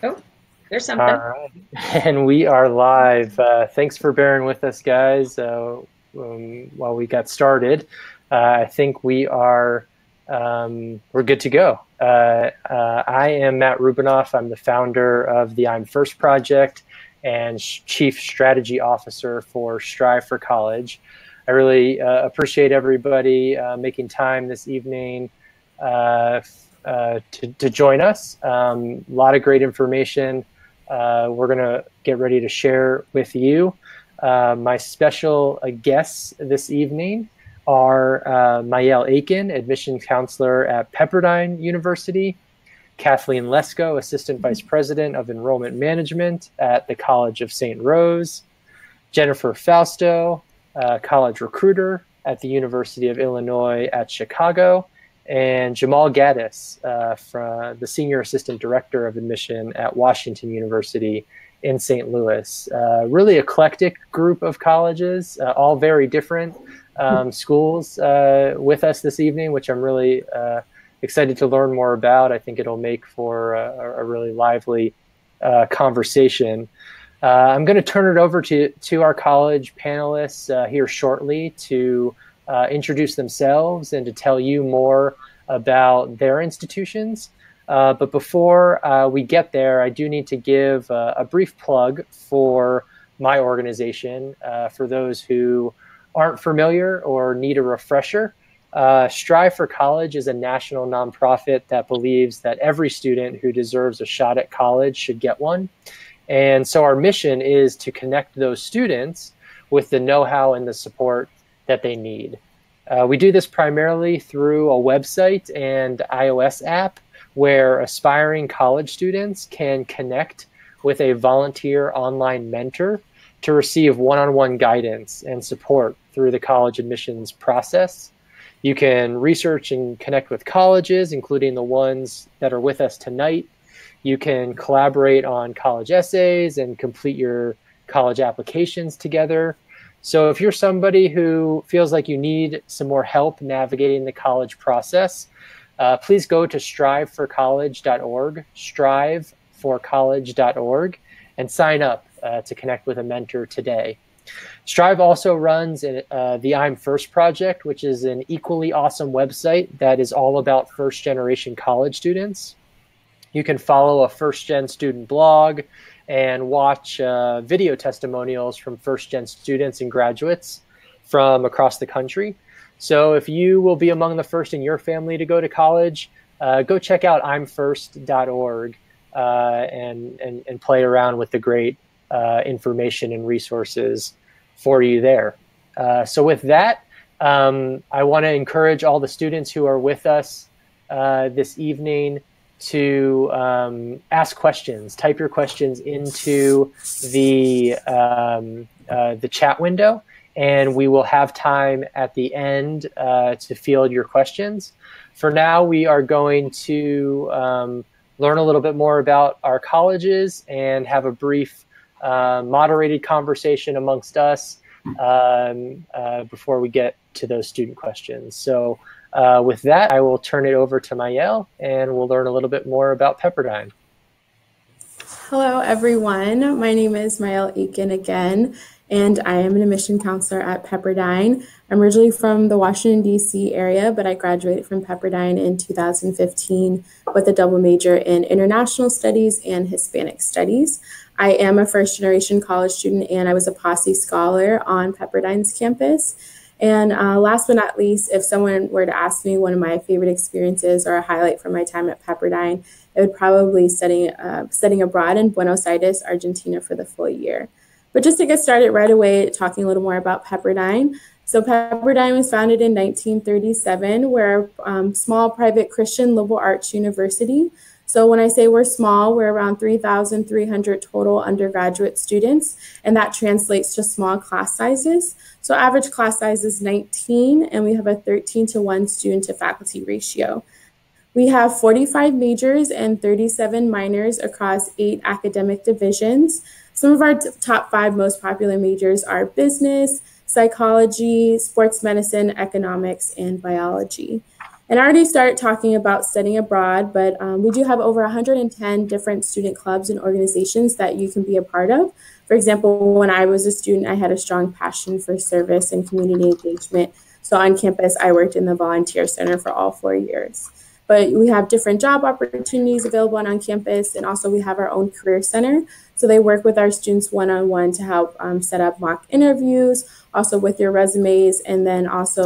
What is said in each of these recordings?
Oh, there's All something. right. And we are live. Thanks for bearing with us, guys, while we got started. I think we're good to go. I am Matt Rubinoff. I'm the founder of the I'm First Project and Chief Strategy Officer for Strive for College. I really appreciate everybody making time this evening to join us. A lot of great information we're going to get ready to share with you. My special guests this evening are Mayel Aiken, admission counselor at Pepperdine University, Kathleen Lesko, assistant vice president of enrollment management at the College of St. Rose, Jennifer Fausto, college recruiter at the University of Illinois at Chicago, and Jamal Gaddis, from the Senior Assistant Director of Admission at Washington University in St. Louis. Really eclectic group of colleges, all very different schools with us this evening, which I'm really excited to learn more about. I think it'll make for a really lively conversation. I'm going to turn it over to our college panelists here shortly to introduce themselves and to tell you more about their institutions. But before we get there, I do need to give a brief plug for my organization. For those who aren't familiar or need a refresher, Strive for College is a national nonprofit that believes that every student who deserves a shot at college should get one. And so our mission is to connect those students with the know-how and the support that they need. We do this primarily through a website and iOS app where aspiring college students can connect with a volunteer online mentor to receive one-on-one guidance and support through the college admissions process. You can research and connect with colleges, including the ones that are with us tonight. You can collaborate on college essays and complete your college applications together. So if you're somebody who feels like you need some more help navigating the college process, please go to striveforcollege.org, striveforcollege.org, and sign up to connect with a mentor today. Strive also runs the I'm First Project, which is an equally awesome website that is all about first-generation college students. You can follow a first-gen student blog and watch video testimonials from first-gen students and graduates from across the country. So if you will be among the first in your family to go to college, go check out imfirst.org and play around with the great information and resources for you there. So with that, I want to encourage all the students who are with us this evening to ask questions. Type your questions into the chat window, and we will have time at the end to field your questions. For now, we are going to learn a little bit more about our colleges and have a brief moderated conversation amongst us before we get to those student questions. So with that, I will turn it over to Mayel, and we'll learn a little bit more about Pepperdine. Hello, everyone. My name is Mayel Aiken again, and I am an admission counselor at Pepperdine. I'm originally from the Washington, D.C. area, but I graduated from Pepperdine in 2015 with a double major in international studies and Hispanic studies. I am a first-generation college student, and I was a Posse Scholar on Pepperdine's campus. And last but not least, if someone were to ask me one of my favorite experiences or a highlight from my time at Pepperdine, it would probably studying abroad in Buenos Aires, Argentina for the full year. But just to get started right away, talking a little more about Pepperdine. So Pepperdine was founded in 1937. We're a small private Christian liberal arts university. So when I say we're small, we're around 3,300 total undergraduate students, and that translates to small class sizes. So average class size is 19, and we have a 13-to-1 student to faculty ratio. We have 45 majors and 37 minors across 8 academic divisions. Some of our top 5 most popular majors are business, psychology, sports medicine, economics, and biology. And I already started talking about studying abroad, but we do have over 110 different student clubs and organizations that you can be a part of. For example, when I was a student, I had a strong passion for service and community engagement. So on campus, I worked in the volunteer center for all 4 years. But we have different job opportunities available on campus, and also we have our own career center. So they work with our students one-on-one to help set up mock interviews, also with your resumes, and then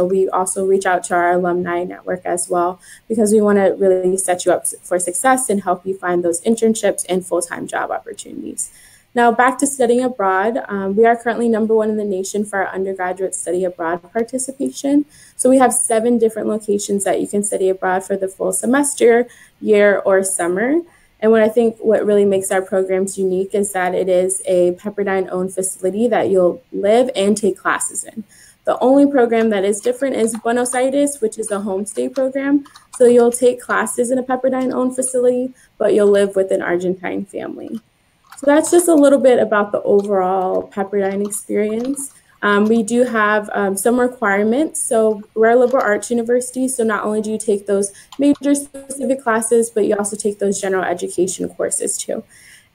we also reach out to our alumni network as well, because we want to really set you up for success and help you find those internships and full-time job opportunities. Now back to studying abroad, we are currently #1 in the nation for our undergraduate study abroad participation. So we have 7 different locations that you can study abroad for the full semester, year, or summer. And what really makes our programs unique is that it is a Pepperdine-owned facility that you'll live and take classes in. The only program that is different is Buenos Aires, which is a homestay program. So you'll take classes in a Pepperdine-owned facility, but you'll live with an Argentine family. So that's just a little bit about the overall Pepperdine experience. We do have some requirements. So we're a liberal arts university, so not only do you take those major specific classes, but you also take those general education courses too.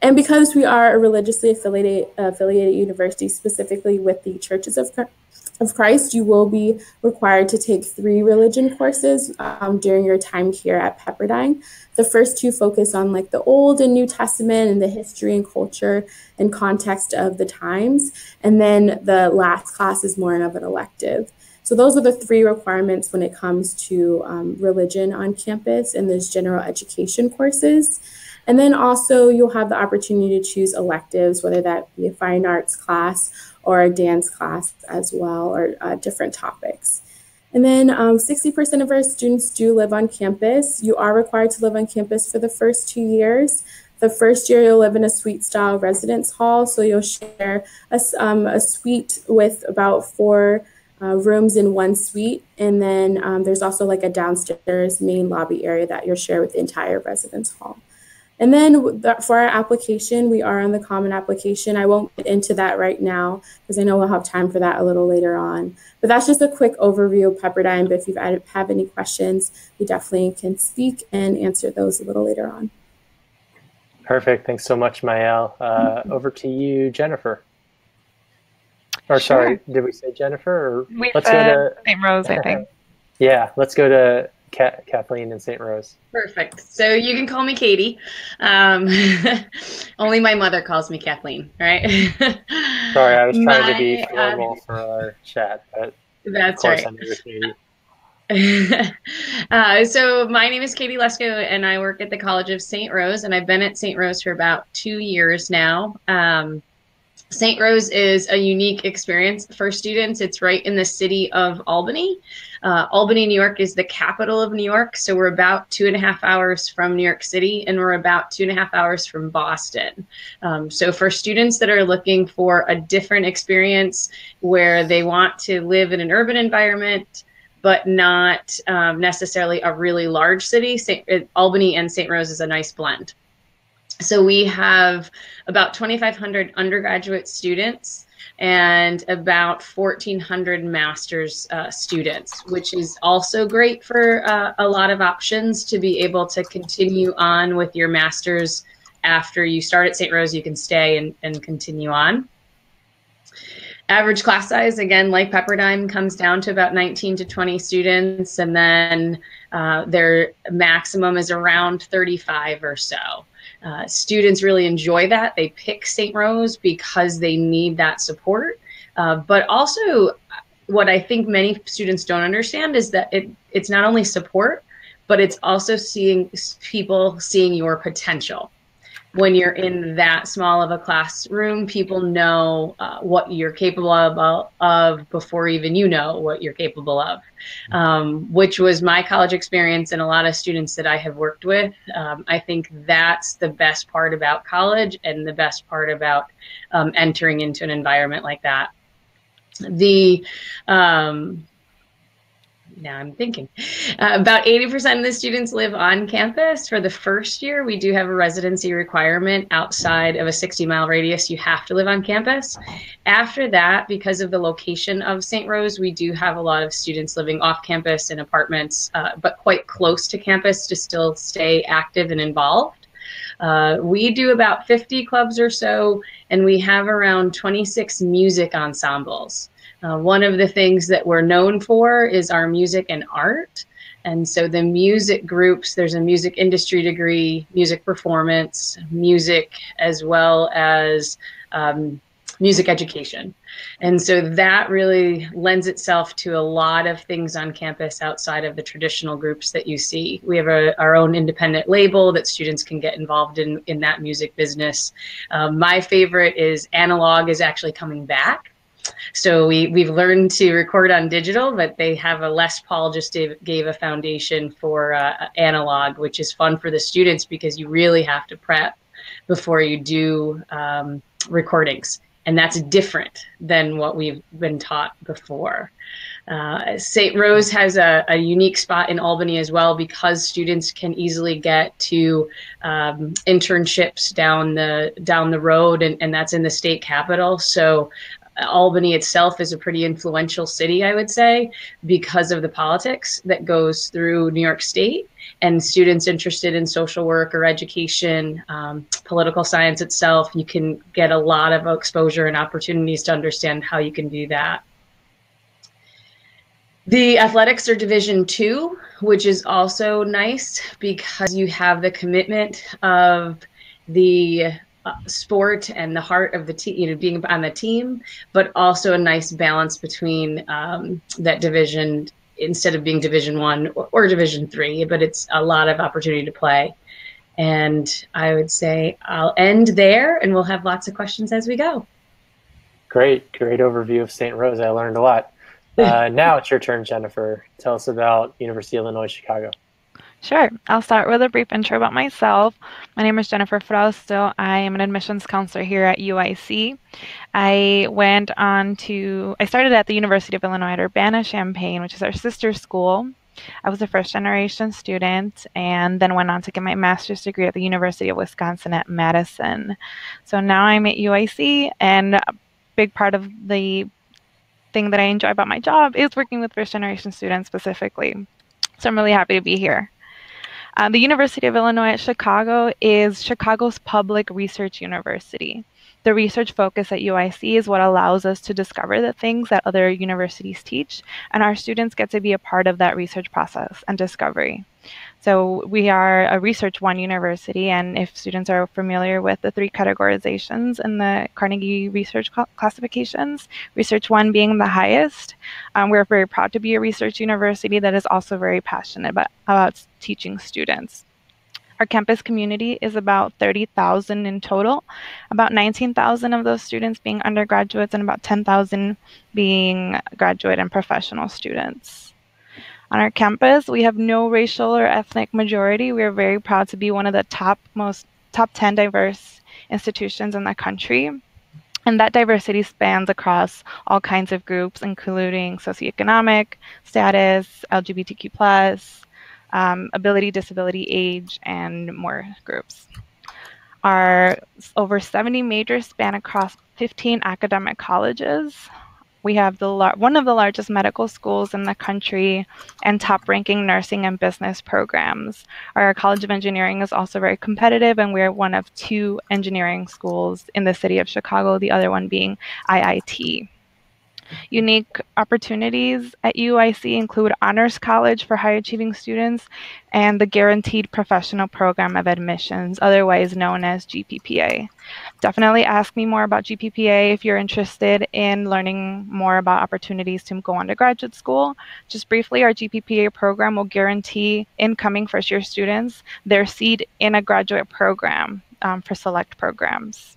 And because we are a religiously affiliated university, specifically with the Churches of Christ, you will be required to take 3 religion courses during your time here at Pepperdine. The first 2 focus on like the Old and New Testament and the history and culture and context of the times. And then the last class is more of an elective. So those are the 3 requirements when it comes to religion on campus and those general education courses. And then also you'll have the opportunity to choose electives, whether that be a fine arts class or a dance class as well, or different topics. And then 60% of our students do live on campus. You are required to live on campus for the first 2 years. The first year you'll live in a suite style residence hall. So you'll share a suite with about 4 rooms in 1 suite. And then there's also like a downstairs main lobby area that you'll share with the entire residence hall. And then for our application, we are on the common application. I won't get into that right now because I know we'll have time for that a little later on. But that's just a quick overview of Pepperdine. But if you have any questions, we definitely can speak and answer those a little later on. Perfect. Thanks so much, Mael. Over to you, Jennifer. Or Sure. sorry, did we say Jennifer? Or we said St. Rose, I think. Yeah, let's go to Kathleen in St. Rose. Perfect. So you can call me Katie. Only my mother calls me Kathleen, right? Sorry, I was trying to be formal for our chat, but that's of course right. I'm Katie. So my name is Katie Lesko, and I work at the College of St. Rose, and I've been at St. Rose for about 2 years now. St. Rose is a unique experience for students. It's right in the city of Albany. Albany, New York is the capital of New York. So we're about 2.5 hours from New York City, and we're about 2.5 hours from Boston. So for students that are looking for a different experience where they want to live in an urban environment, but not necessarily a really large city, Albany and St. Rose is a nice blend. So we have about 2,500 undergraduate students and about 1,400 master's students, which is also great for a lot of options to be able to continue on with your master's after you start at St. Rose. You can stay and continue on. Average class size, again, like Pepperdine, comes down to about 19 to 20 students, and then their maximum is around 35 or so. Students really enjoy that. They pick St. Rose because they need that support. But also, what I think many students don't understand is that it's not only support, but it's also people seeing your potential. When you're in that small of a classroom, people know what you're capable of before even you know what you're capable of, which was my college experience and a lot of students that I have worked with. I think that's the best part about college and the best part about entering into an environment like that. now I'm thinking. About 80% of the students live on campus. For the first year, we do have a residency requirement. Outside of a 60-mile radius, you have to live on campus. After that, because of the location of St. Rose, we do have a lot of students living off campus in apartments, but quite close to campus to still stay active and involved. We do about 50 clubs or so, and we have around 26 music ensembles. One of the things that we're known for is our music and art. And so the music groups, there's a music industry degree, music performance, music, as well as music education. And so that really lends itself to a lot of things on campus outside of the traditional groups that you see. We have our own independent label that students can get involved in that music business. My favorite is analog is actually coming back. So we've learned to record on digital, but they have a Les Paul just gave a foundation for analog, which is fun for the students because you really have to prep before you do recordings. And that's different than what we've been taught before. St. Rose has a unique spot in Albany as well because students can easily get to internships down the road, and that's in the state capital. So Albany itself is a pretty influential city, I would say, because of the politics that goes through New York State, and students interested in social work or education, political science itself, you can get a lot of exposure and opportunities to understand how you can do that. The athletics are Division II, which is also nice because you have the commitment of the sport and the heart of the team, being on the team, but also a nice balance between that division instead of being Division I or Division III, but it's a lot of opportunity to play. And I would say I'll end there and we'll have lots of questions as we go. Great overview of St. Rose. I learned a lot. Now it's your turn, Jennifer. Tell us about University of Illinois Chicago. Sure. I'll start with a brief intro about myself. My name is Jennifer Frausto. I am an admissions counselor here at UIC. I started at the University of Illinois at Urbana-Champaign, which is our sister school. I was a first-generation student and then went on to get my master's degree at the University of Wisconsin at Madison. So now I'm at UIC, and a big part of the thing that I enjoy about my job is working with first-generation students specifically. So I'm really happy to be here. The University of Illinois at Chicago is Chicago's public research university. The research focus at UIC is what allows us to discover the things that other universities teach, and our students get to be a part of that research process and discovery. So we are a Research 1 university, and if students are familiar with the 3 categorizations in the Carnegie Research classifications, Research 1 being the highest, we're very proud to be a research university that is also very passionate about teaching students. Our campus community is about 30,000 in total, about 19,000 of those students being undergraduates and about 10,000 being graduate and professional students. On our campus, we have no racial or ethnic majority. We are very proud to be one of the top 10 diverse institutions in the country. And that diversity spans across all kinds of groups, including socioeconomic status, LGBTQ+, ability, disability, age, and more groups. Our over 70 majors span across 15 academic colleges. We have one of the largest medical schools in the country and top-ranking nursing and business programs. Our College of Engineering is also very competitive, and we're one of 2 engineering schools in the city of Chicago, the other one being IIT. Unique opportunities at UIC include Honors College for high-achieving students and the Guaranteed Professional Program of Admissions, otherwise known as GPPA. Definitely ask me more about GPPA if you're interested in learning more about opportunities to go on to graduate school. Just briefly, our GPPA program will guarantee incoming first-year students their seat in a graduate program for select programs.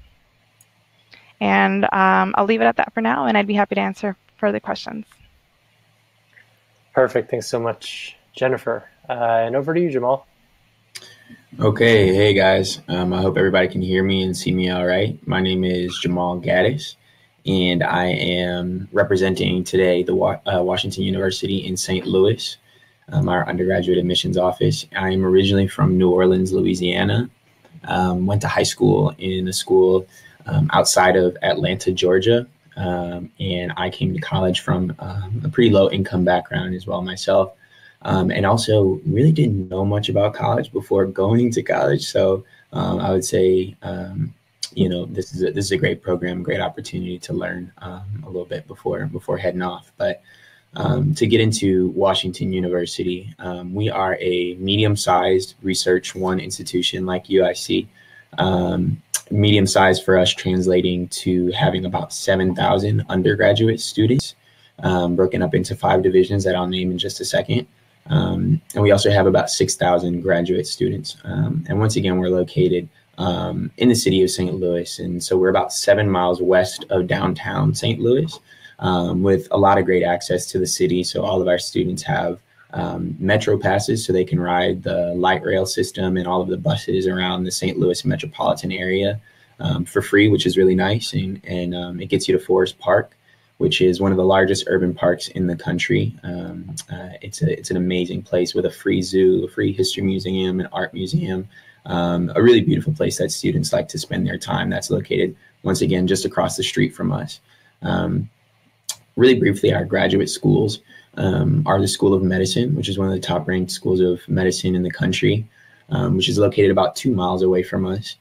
And I'll leave it at that for now, and I'd be happy to answer further questions. Perfect. Thanks so much, Jennifer. And over to you, Jamal. Okay. Hey, guys. I hope everybody can hear me and see me all right. My name is Jamal Gaddis, and I am representing today the Washington University in St. Louis, our undergraduate admissions office. I am originally from New Orleans, Louisiana. Went to high school in a school outside of Atlanta, Georgia, and I came to college from a pretty low income background as well myself, and also really didn't know much about college before going to college. So I would say, this is a great program, great opportunity to learn a little bit before heading off. But to get into Washington University, we are a medium-sized Research 1 institution like UIC. Medium-sized for us translating to having about 7,000 undergraduate students, broken up into 5 divisions that I'll name in just a second. And we also have about 6,000 graduate students. And once again, we're located in the city of St. Louis. And so we're about 7 miles west of downtown St. Louis, with a lot of great access to the city. So all of our students have metro passes so they can ride the light rail system and all of the buses around the St. Louis metropolitan area for free, which is really nice. And it gets you to Forest Park, which is one of the largest urban parks in the country. It's an amazing place with a free zoo, a free history museum, an art museum, a really beautiful place that students like to spend their time. That's located, once again, just across the street from us. Really briefly, our graduate schools are the School of Medicine, which is one of the top ranked schools of medicine in the country, which is located about 2 miles away from us.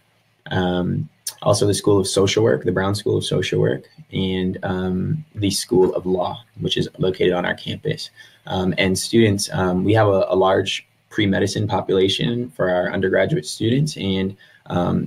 Also the School of Social Work, the Brown School of Social Work, and the School of Law, which is located on our campus. And students, we have a large pre-medicine population for our undergraduate students, and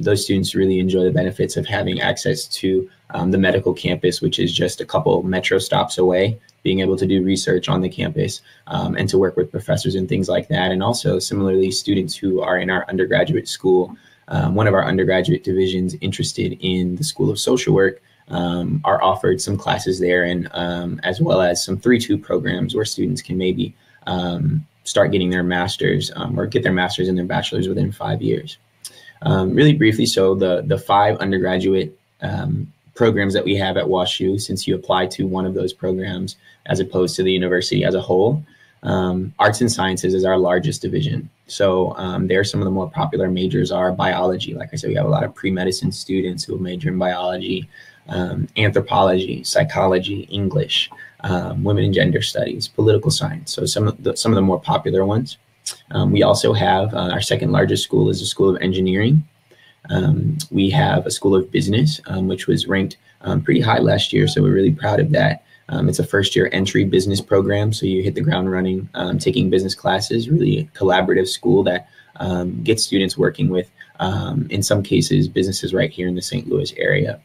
those students really enjoy the benefits of having access to the medical campus, which is just a couple metro stops away, being able to do research on the campus and to work with professors and things like that. And also similarly, students who are in our undergraduate school, one of our undergraduate divisions interested in the School of Social Work, are offered some classes there, and as well as some 3-2 programs where students can maybe start getting their master's or get their master's and their bachelor's within 5 years. Really briefly, so the 5 undergraduate programs that we have at WashU, since you apply to one of those programs as opposed to the university as a whole, arts and sciences is our largest division. So there, some of the more popular majors are biology. Like I said, we have a lot of pre-medicine students who major in biology, anthropology, psychology, English, women and gender studies, political science. So some of the more popular ones. We also have our second largest school is the School of Engineering. We have a School of Business, which was ranked pretty high last year, so we're really proud of that. It's a first-year entry business program, so you hit the ground running, taking business classes, really a collaborative school that gets students working with, in some cases, businesses right here in the St. Louis area.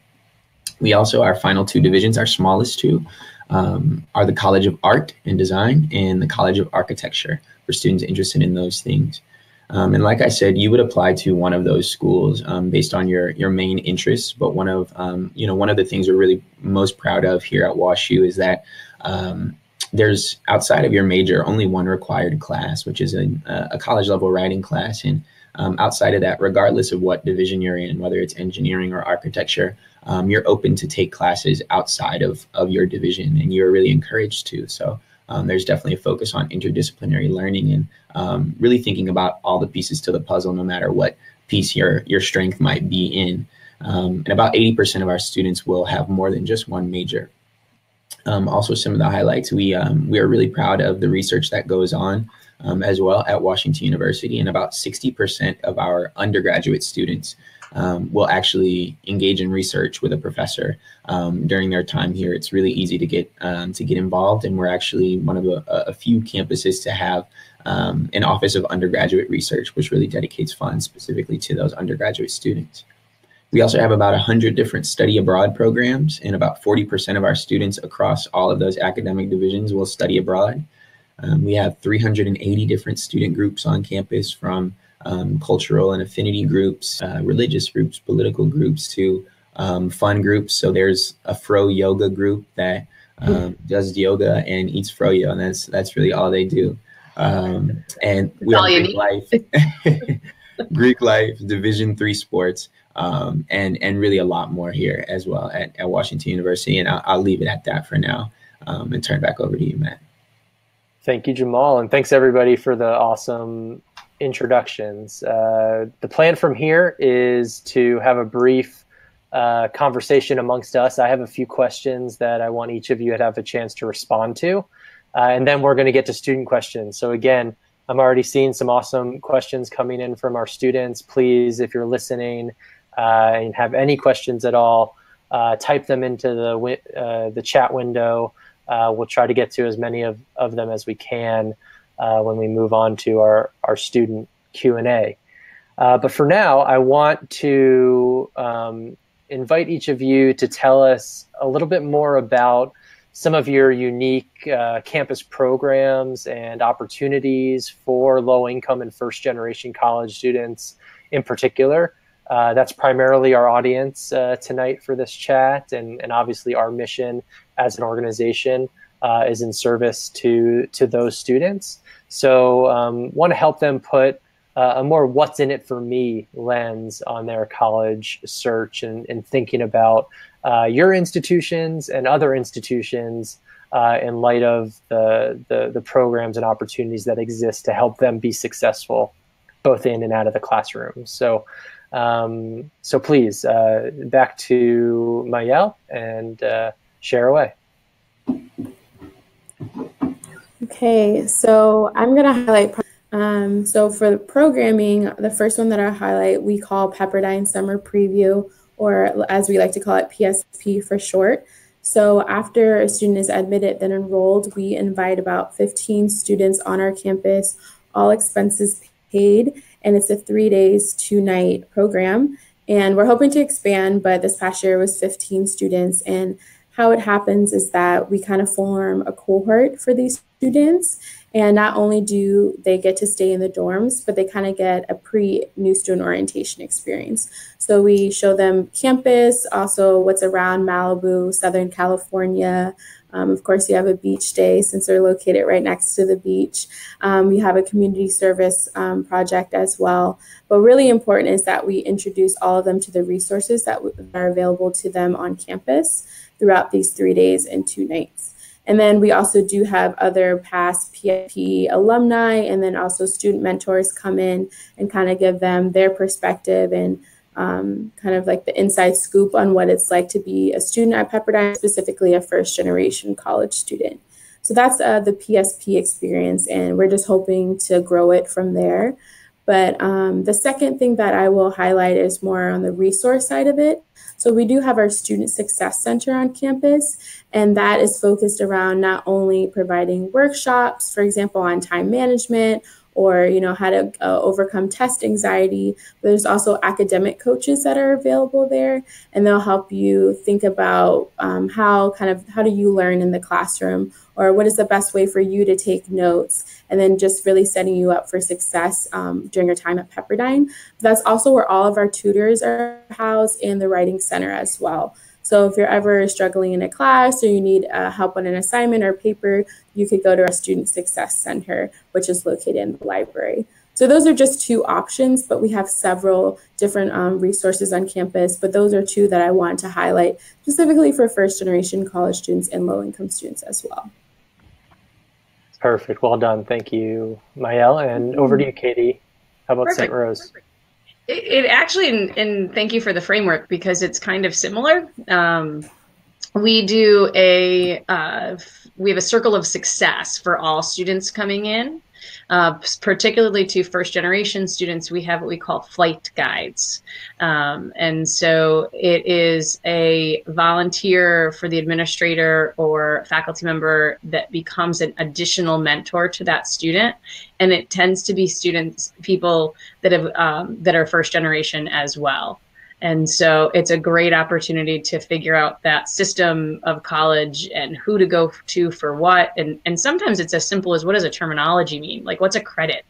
We also, our final 2 divisions, our smallest 2, are the College of Art and Design and the College of Architecture for students interested in those things. And like I said, you would apply to one of those schools based on your main interests. But one of the things we're really most proud of here at WashU is that there's, outside of your major, only one required class, which is a college level writing class. And outside of that, regardless of what division you're in, whether it's engineering or architecture, you're open to take classes outside of your division, and you're really encouraged to. So there's definitely a focus on interdisciplinary learning and really thinking about all the pieces to the puzzle, no matter what piece your strength might be in. And about 80% of our students will have more than just one major. Also, some of the highlights, we are really proud of the research that goes on as well at Washington University, and about 60% of our undergraduate students will actually engage in research with a professor during their time here. It's really easy to get involved, and we're actually one of a few campuses to have an Office of Undergraduate Research, which really dedicates funds specifically to those undergraduate students. We also have about 100 different study abroad programs, and about 40% of our students across all of those academic divisions will study abroad. We have 380 different student groups on campus, from cultural and affinity groups, religious groups, political groups, to fun groups. So there's a fro yoga group that does yoga and eats froyo, and that's really all they do. And we have Greek life, Greek life, Division III sports, and really a lot more here as well at Washington University. And I'll leave it at that for now, and turn it back over to you, Matt. Thank you, Jamal, and thanks everybody for the awesome introductions. The plan from here is to have a brief conversation amongst us. I have a few questions that I want each of you to have a chance to respond to, and then we're going to get to student questions. So again, I'm already seeing some awesome questions coming in from our students. Please, if you're listening and have any questions at all, type them into the chat window. We'll try to get to as many of them as we can when we move on to our student Q&A. But for now, I want to invite each of you to tell us a little bit more about some of your unique campus programs and opportunities for low-income and first-generation college students in particular. That's primarily our audience tonight for this chat, and obviously our mission as an organization is in service to those students. So want to help them put a more what's in it for me lens on their college search and thinking about your institutions and other institutions in light of the programs and opportunities that exist to help them be successful both in and out of the classroom. So so please, back to Mayel and share away. Okay, so I'm going to highlight. So for the programming, the first one that I highlight, we call Pepperdine Summer Preview, or as we like to call it, PSP for short. So after a student is admitted, then enrolled, we invite about 15 students on our campus, all expenses paid, and it's a 3 days, 2-night program. And we're hoping to expand, but this past year was 15 students. And how it happens is that we kind of form a cohort for these students. And not only do they get to stay in the dorms, but they kind of get a pre-new student orientation experience. So we show them campus, also what's around Malibu, Southern California. Of course, you have a beach day since they're located right next to the beach. We have a community service project as well. But really important is that we introduce all of them to the resources that are available to them on campus throughout these 3 days and 2 nights. And then we also do have other past PFP alumni and then also student mentors come in and kind of give them their perspective and kind of like the inside scoop on what it's like to be a student at Pepperdine, specifically a first-generation college student. So that's the PSP experience, and we're just hoping to grow it from there. But the second thing that I will highlight is more on the resource side of it. So we do have our Student Success Center on campus, and that is focused around not only providing workshops, for example, on time management or how to overcome test anxiety, but there's also academic coaches that are available there, and they'll help you think about how do you learn in the classroom, or what is the best way for you to take notes, and then just really setting you up for success during your time at Pepperdine. That's also where all of our tutors are housed, and the Writing Center as well. So if you're ever struggling in a class or you need help on an assignment or paper, you could go to our Student Success Center, which is located in the library. So those are just 2 options, but we have several different resources on campus, but those are 2 that I want to highlight specifically for first-generation college students and low-income students as well. Perfect. Well done. Thank you, Mayel. And over to you, Katie. How about St. Rose? Perfect. It actually, and thank you for the framework, because it's kind of similar. We do we have a circle of success for all students coming in. Particularly to first-generation students, we have what we call flight guides. And so it is a volunteer for the administrator or faculty member that becomes an additional mentor to that student. And it tends to be people that that are first-generation as well. And so it's a great opportunity to figure out that system of college and who to go to for what. And sometimes it's as simple as, what does a terminology mean? Like, what's a credit?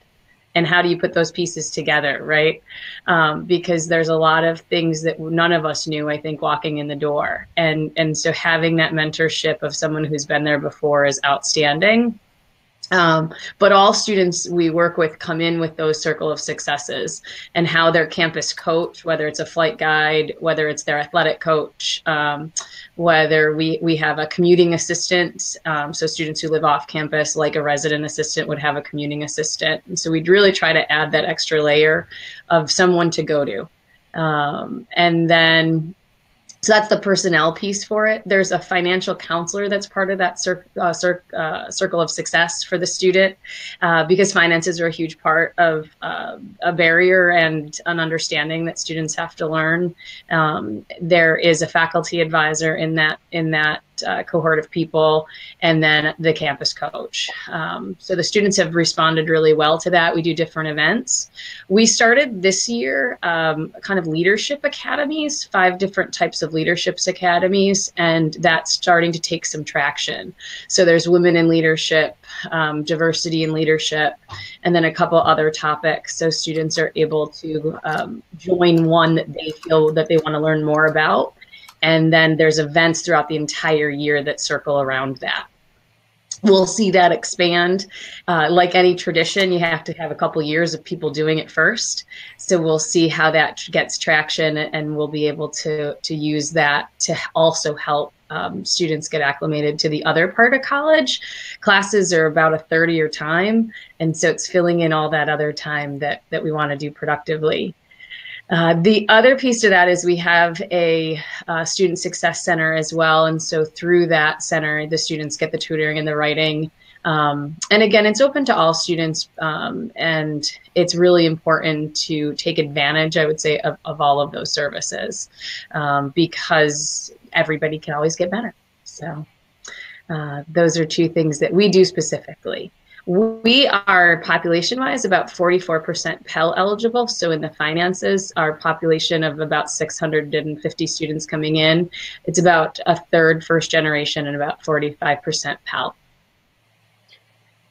And how do you put those pieces together, right? Because there's a lot of things that none of us knew, I think, walking in the door. And so having that mentorship of someone who's been there before is outstanding. But all students we work with come in with those circle of successes, and how their campus coach, whether it's a flight guide, whether it's their athletic coach, whether we have a commuting assistant, so students who live off campus, like a resident assistant would have a commuting assistant. And so we'd really try to add that extra layer of someone to go to. And then, so that's the personnel piece for it. There's a financial counselor that's part of that circle of success for the student, because finances are a huge part of a barrier and an understanding that students have to learn. There is a faculty advisor in that cohort of people, and then the campus coach. So the students have responded really well to that. We do different events. We started this year kind of leadership academies, 5 different types of leaderships academies, and that's starting to take some traction. So there's women in leadership, diversity in leadership, and then a couple other topics. So students are able to join one that they feel that they want to learn more about. And then there's events throughout the entire year that circle around that. We'll see that expand. Like any tradition, you have to have a couple years of people doing it first. So we'll see how that gets traction, and we'll be able to use that to also help students get acclimated to the other part of college. Classes are about a third of your time, and so it's filling in all that other time that we want to do productively. The other piece to that is we have a student success center as well. And so through that center, the students get the tutoring and the writing. And again, it's open to all students. And it's really important to take advantage, I would say, of all of those services, because everybody can always get better. So those are 2 things that we do specifically. We are population-wise about 44% Pell eligible. So in the finances, our population of about 650 students coming in, it's about a third first generation and about 45% Pell.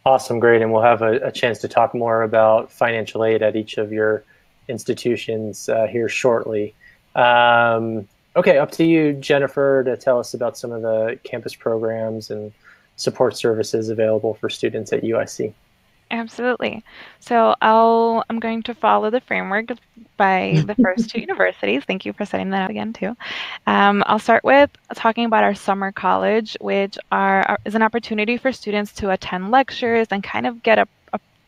Awesome, great. And we'll have a chance to talk more about financial aid at each of your institutions here shortly. Okay, up to you, Jennifer, to tell us about some of the campus programs and support services available for students at UIC. Absolutely. So I'm going to follow the framework by the first 2 universities. Thank you for setting that up again too. I'll start with talking about our summer college, which is an opportunity for students to attend lectures and kind of get a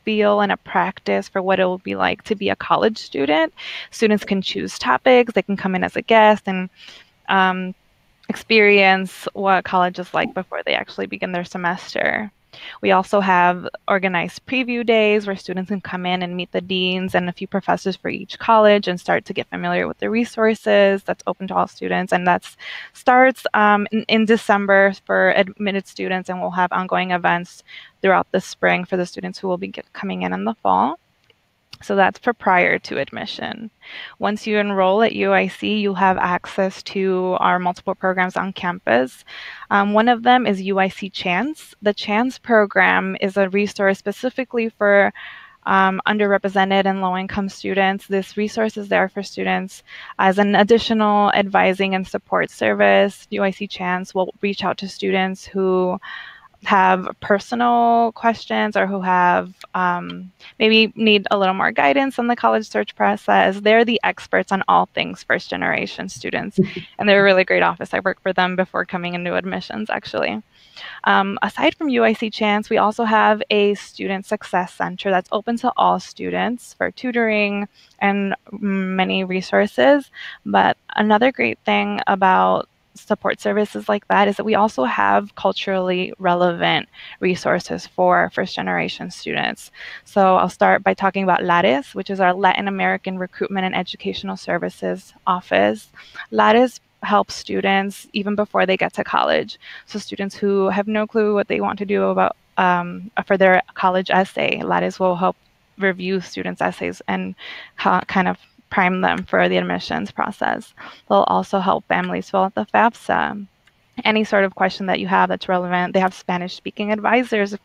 feel and a practice for what it will be like to be a college student. Students can choose topics, they can come in as a guest and experience what college is like before they actually begin their semester. We also have organized preview days where students can come in and meet the deans and a few professors for each college and start to get familiar with the resources. That's open to all students, and that starts in December for admitted students, and we'll have ongoing events throughout the spring for the students who will be coming in the fall. So that's for prior to admission. Once you enroll at UIC, you'll have access to our multiple programs on campus. One of them is Uic Chance. The Chance program is a resource specifically for underrepresented and low-income students. This resource is there for students as an additional advising and support service. Uic Chance will reach out to students who have personal questions or who have maybe need a little more guidance on the college search process. They're the experts on all things first generation students, and they're a really great office. I worked for them before coming into admissions, actually. Aside from Uic Chance, we also have a student success center that's open to all students for tutoring and many resources. But another great thing about support services like that is that we also have culturally relevant resources for first generation students. So I'll start by talking about LATIS, which is our Latin American Recruitment and Educational Services Office. LATIS helps students even before they get to college. So students who have no clue what they want to do about for their college essay, LATIS will help review students' essays and kind of prime them for the admissions process. They'll also help families fill out the FAFSA. Any sort of question that you have that's relevant. They have Spanish-speaking advisors if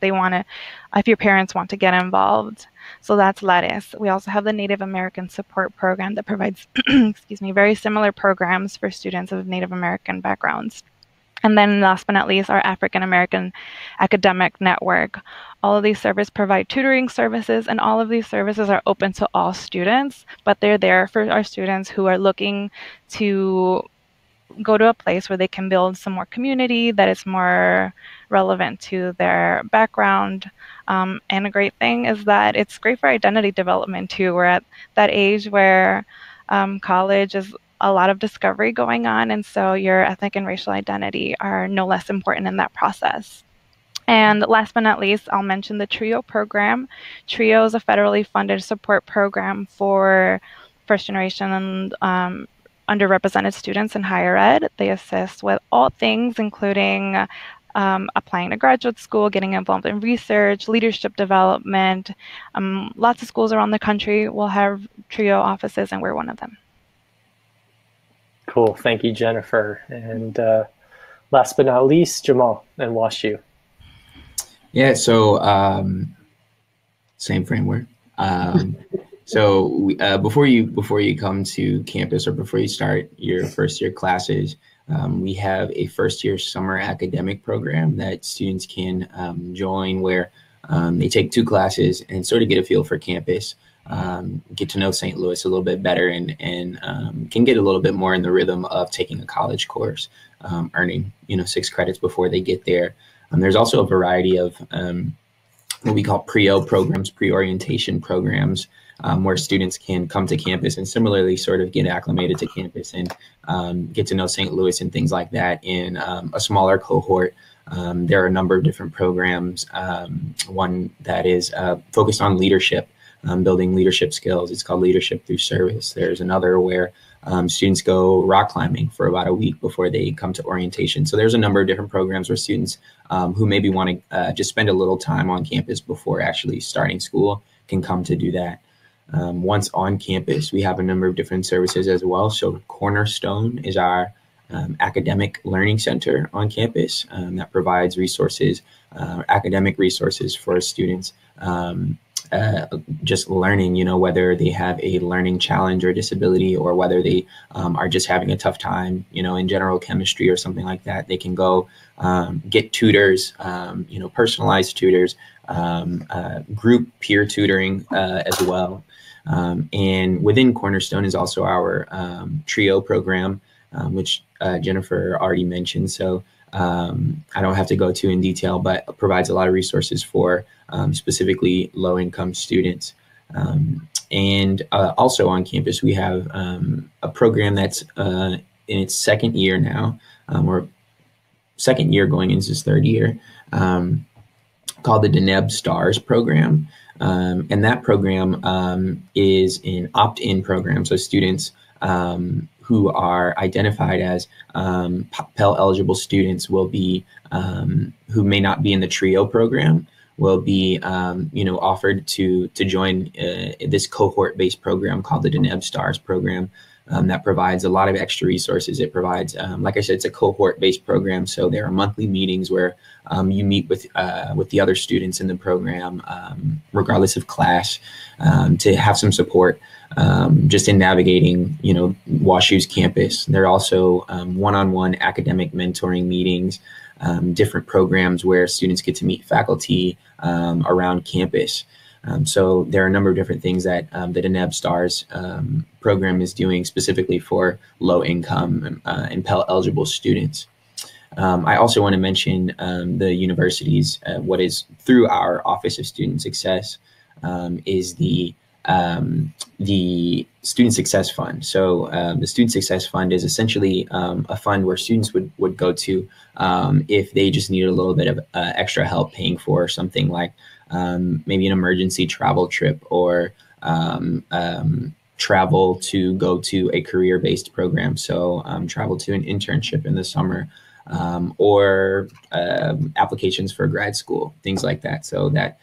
your parents want to get involved. So that's LATIS. We also have the Native American Support Program that provides, excuse me, very similar programs for students of Native American backgrounds. And then last but not least, our African American Academic Network. All of these services provide tutoring services, and all of these services are open to all students, but they're there for our students who are looking to go to a place where they can build some more community that is more relevant to their background. And a great thing is that it's great for identity development too. We're at that age where college is a lot of discovery going on, and so your ethnic and racial identity are no less important in that process. And last but not least, I'll mention the TRIO program. TRIO is a federally funded support program for first generation and underrepresented students in higher ed. They assist with all things, including applying to graduate school, getting involved in research, leadership development. Lots of schools around the country will have TRIO offices, and we're one of them. Cool. Thank you, Jennifer. And last but not least, Jamal and WashU. Yeah, so same framework. So before you come to campus or before you start your first year classes, we have a first year summer academic program that students can join, where they take 2 classes and sort of get a feel for campus, get to know St. Louis a little bit better, and can get a little bit more in the rhythm of taking a college course, earning 6 credits before they get there. There's also a variety of what we call PREO programs, pre-orientation programs, where students can come to campus and similarly sort of get acclimated to campus and get to know St. Louis and things like that in a smaller cohort. There are a number of different programs. One that is focused on leadership, building leadership skills. It's called Leadership Through Service. There's another where students go rock climbing for about a week before they come to orientation. So there's a number of different programs where students who maybe want to just spend a little time on campus before actually starting school can come to do that. Once on campus, we have a number of different services as well. So Cornerstone is our academic learning center on campus that provides resources, academic resources for students. Just learning, whether they have a learning challenge or disability, or whether they are just having a tough time, in general chemistry or something like that. They can go get tutors, personalized tutors, group peer tutoring as well. And within Cornerstone is also our TRIO program, which Jennifer already mentioned. So I don't have to go too in detail, but provides a lot of resources for specifically low-income students. And also on campus, we have a program that's in its second year now, or second year going into its third year, called the Deneb STARS program. And that program is an opt-in program. So students who are identified as Pell eligible students will be, who may not be in the TRIO program, will be, offered to join this cohort-based program called the Deneb STARS program. That provides a lot of extra resources. It provides, like I said, it's a cohort-based program. So there are monthly meetings where you meet with the other students in the program, regardless of class, to have some support just in navigating, WashU's campus. There are also one-on-one academic mentoring meetings, different programs where students get to meet faculty around campus. So there are a number of different things that the Deneb STARS program is doing specifically for low-income and Pell eligible students. I also want to mention the university's, what is through our Office of Student Success, is the Student Success Fund. So the Student Success Fund is essentially a fund where students would go to if they just needed a little bit of extra help paying for something like maybe an emergency travel trip, or travel to go to a career-based program. So travel to an internship in the summer, or applications for grad school, things like that. So that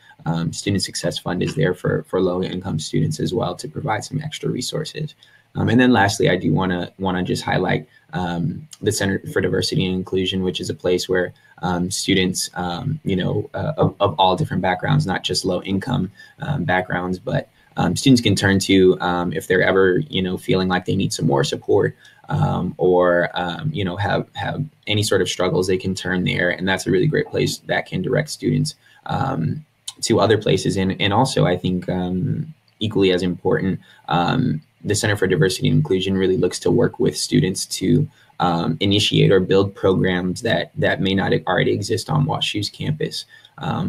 Student Success Fund is there for low-income students as well, to provide some extra resources. And then lastly, I do want to just highlight the Center for Diversity and Inclusion, which is a place where students, of all different backgrounds, not just low-income backgrounds, but students can turn to if they're ever, feeling like they need some more support, or have any sort of struggles. They can turn there, and that's a really great place that can direct students to other places. And also, I think equally as important, the Center for Diversity and Inclusion really looks to work with students to initiate or build programs that may not already exist on WashU's campus.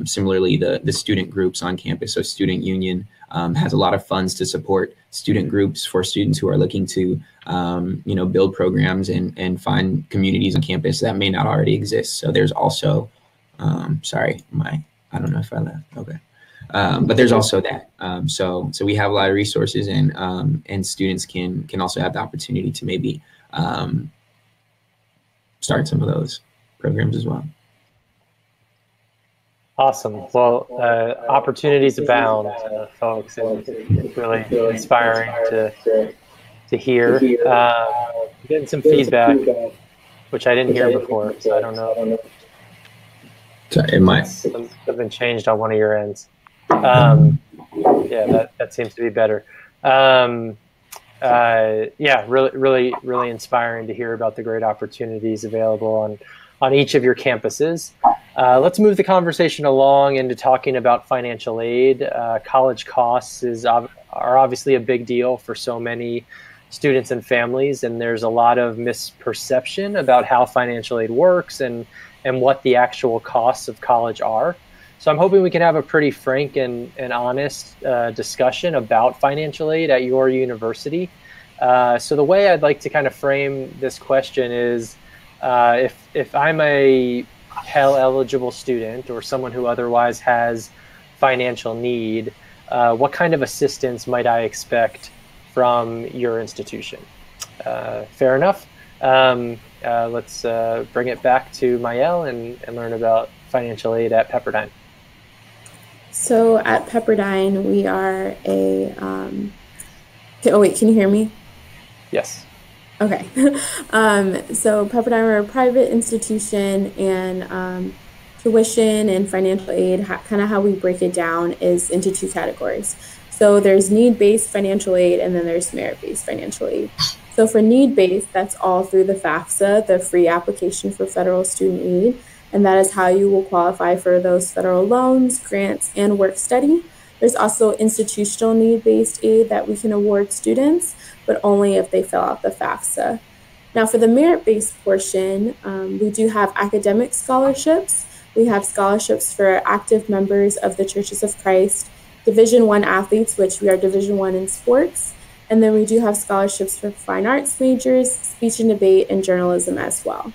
Similarly, the student groups on campus, so Student Union has a lot of funds to support student groups for students who are looking to build programs and find communities on campus that may not already exist. So there's also, I don't know if I left. Okay. But there's also that. So we have a lot of resources, and students can also have the opportunity to maybe start some of those programs as well. Awesome. Well, opportunities abound, folks. It's really inspiring to hear. Getting some feedback, which I didn't hear before, so I don't know. So it might have been changed on one of your ends. Yeah, that seems to be better. Yeah, really inspiring to hear about the great opportunities available on each of your campuses. Let's move the conversation along into talking about financial aid. College costs are obviously a big deal for so many students and families, and there's a lot of misperception about how financial aid works and what the actual costs of college are. So I'm hoping we can have a pretty frank and honest discussion about financial aid at your university. So the way I'd like to kind of frame this question is, if I'm a Pell eligible student or someone who otherwise has financial need, what kind of assistance might I expect from your institution? Fair enough. Let's bring it back to Mayel and learn about financial aid at Pepperdine. So at Pepperdine, we are a, oh wait, can you hear me? Yes. Okay. So Pepperdine, we're a private institution, and tuition and financial aid, kind of how we break it down is into two categories. So there's need-based financial aid, and then there's merit-based financial aid. So for need-based, that's all through the FAFSA, the free application for federal student aid, and that is how you will qualify for those federal loans, grants, and work study. There's also institutional need-based aid that we can award students, but only if they fill out the FAFSA. Now for the merit-based portion, we do have academic scholarships. We have scholarships for active members of the Churches of Christ, Division I athletes, which we are Division I in sports, and then we do have scholarships for fine arts majors, speech and debate, and journalism as well.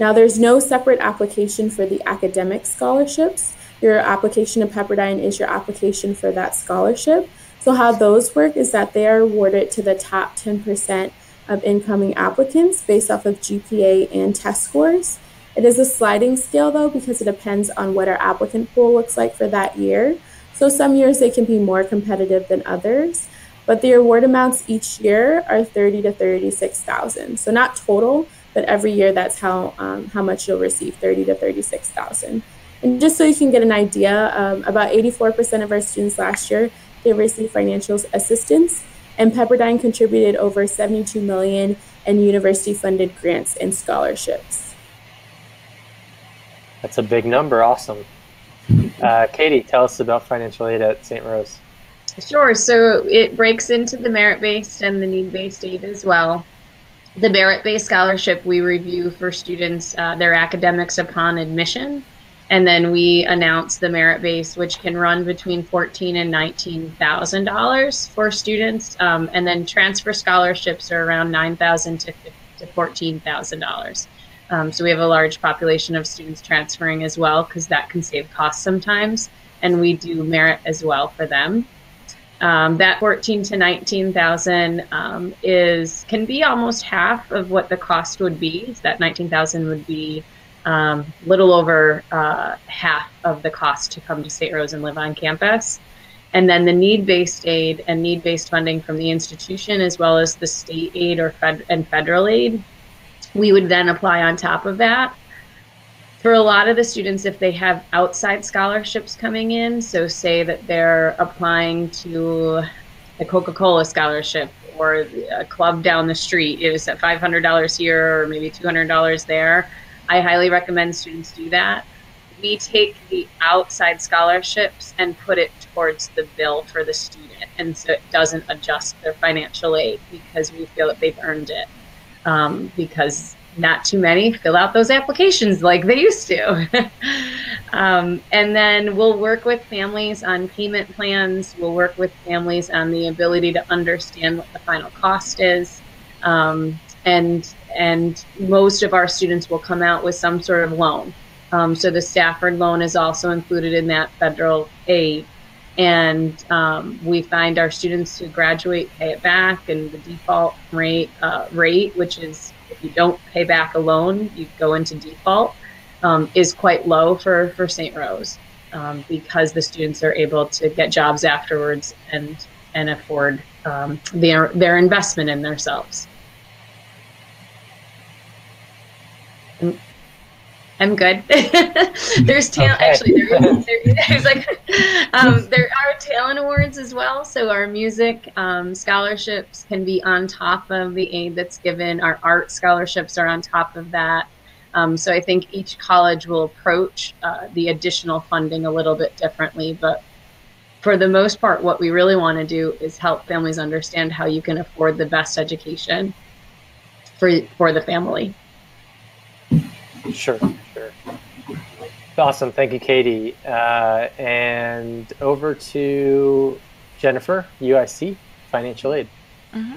Now there's no separate application for the academic scholarships. Your application to Pepperdine is your application for that scholarship. So how those work is that they are awarded to the top 10% of incoming applicants based off of GPA and test scores. It is a sliding scale though, because it depends on what our applicant pool looks like for that year. So some years they can be more competitive than others, but the award amounts each year are $30,000 to $36,000. So not total, but every year that's how much you'll receive, $30,000 to $36,000. And just so you can get an idea, about 84% of our students last year, they received financial assistance, and Pepperdine contributed over $72 million in university-funded grants and scholarships. That's a big number. Awesome. Katie, tell us about financial aid at St. Rose. Sure. So it breaks into the merit-based and the need-based aid as well. The merit-based scholarship, we review for students their academics upon admission, and then we announce the merit-based, which can run between $14,000 and $19,000 for students, and then transfer scholarships are around $9,000 to $14,000. So we have a large population of students transferring as well, because that can save costs sometimes, and we do merit as well for them. That $14,000 to $19,000 can be almost half of what the cost would be. So that $19,000 would be little over half of the cost to come to St. Rose and live on campus. And then the need-based aid and need-based funding from the institution, as well as the state aid and federal aid, we would then apply on top of that. For a lot of the students, if they have outside scholarships coming in, so say that they're applying to the Coca-Cola scholarship or a club down the street. It was at $500 here or maybe $200 there. I highly recommend students do that. We take the outside scholarships and put it towards the bill for the student. And so it doesn't adjust their financial aid because we feel that they've earned it. Because not too many fill out those applications like they used to. And then we'll work with families on payment plans. We'll work with families on the ability to understand what the final cost is. And most of our students will come out with some sort of loan. So the Stafford loan is also included in that federal aid. And we find our students who graduate pay it back, and the default rate, which is if you don't pay back a loan, you go into default, is quite low for St. Rose because the students are able to get jobs afterwards and afford their investment in themselves. I'm good. There's talent. Okay. Actually, there's like there are talent awards as well. So our music scholarships can be on top of the aid that's given. Our art scholarships are on top of that. So I think each college will approach the additional funding a little bit differently. But for the most part, what we really want to do is help families understand how you can afford the best education for the family. Sure. Awesome. Thank you, Katie. And over to Jennifer, UIC Financial Aid. Mm-hmm.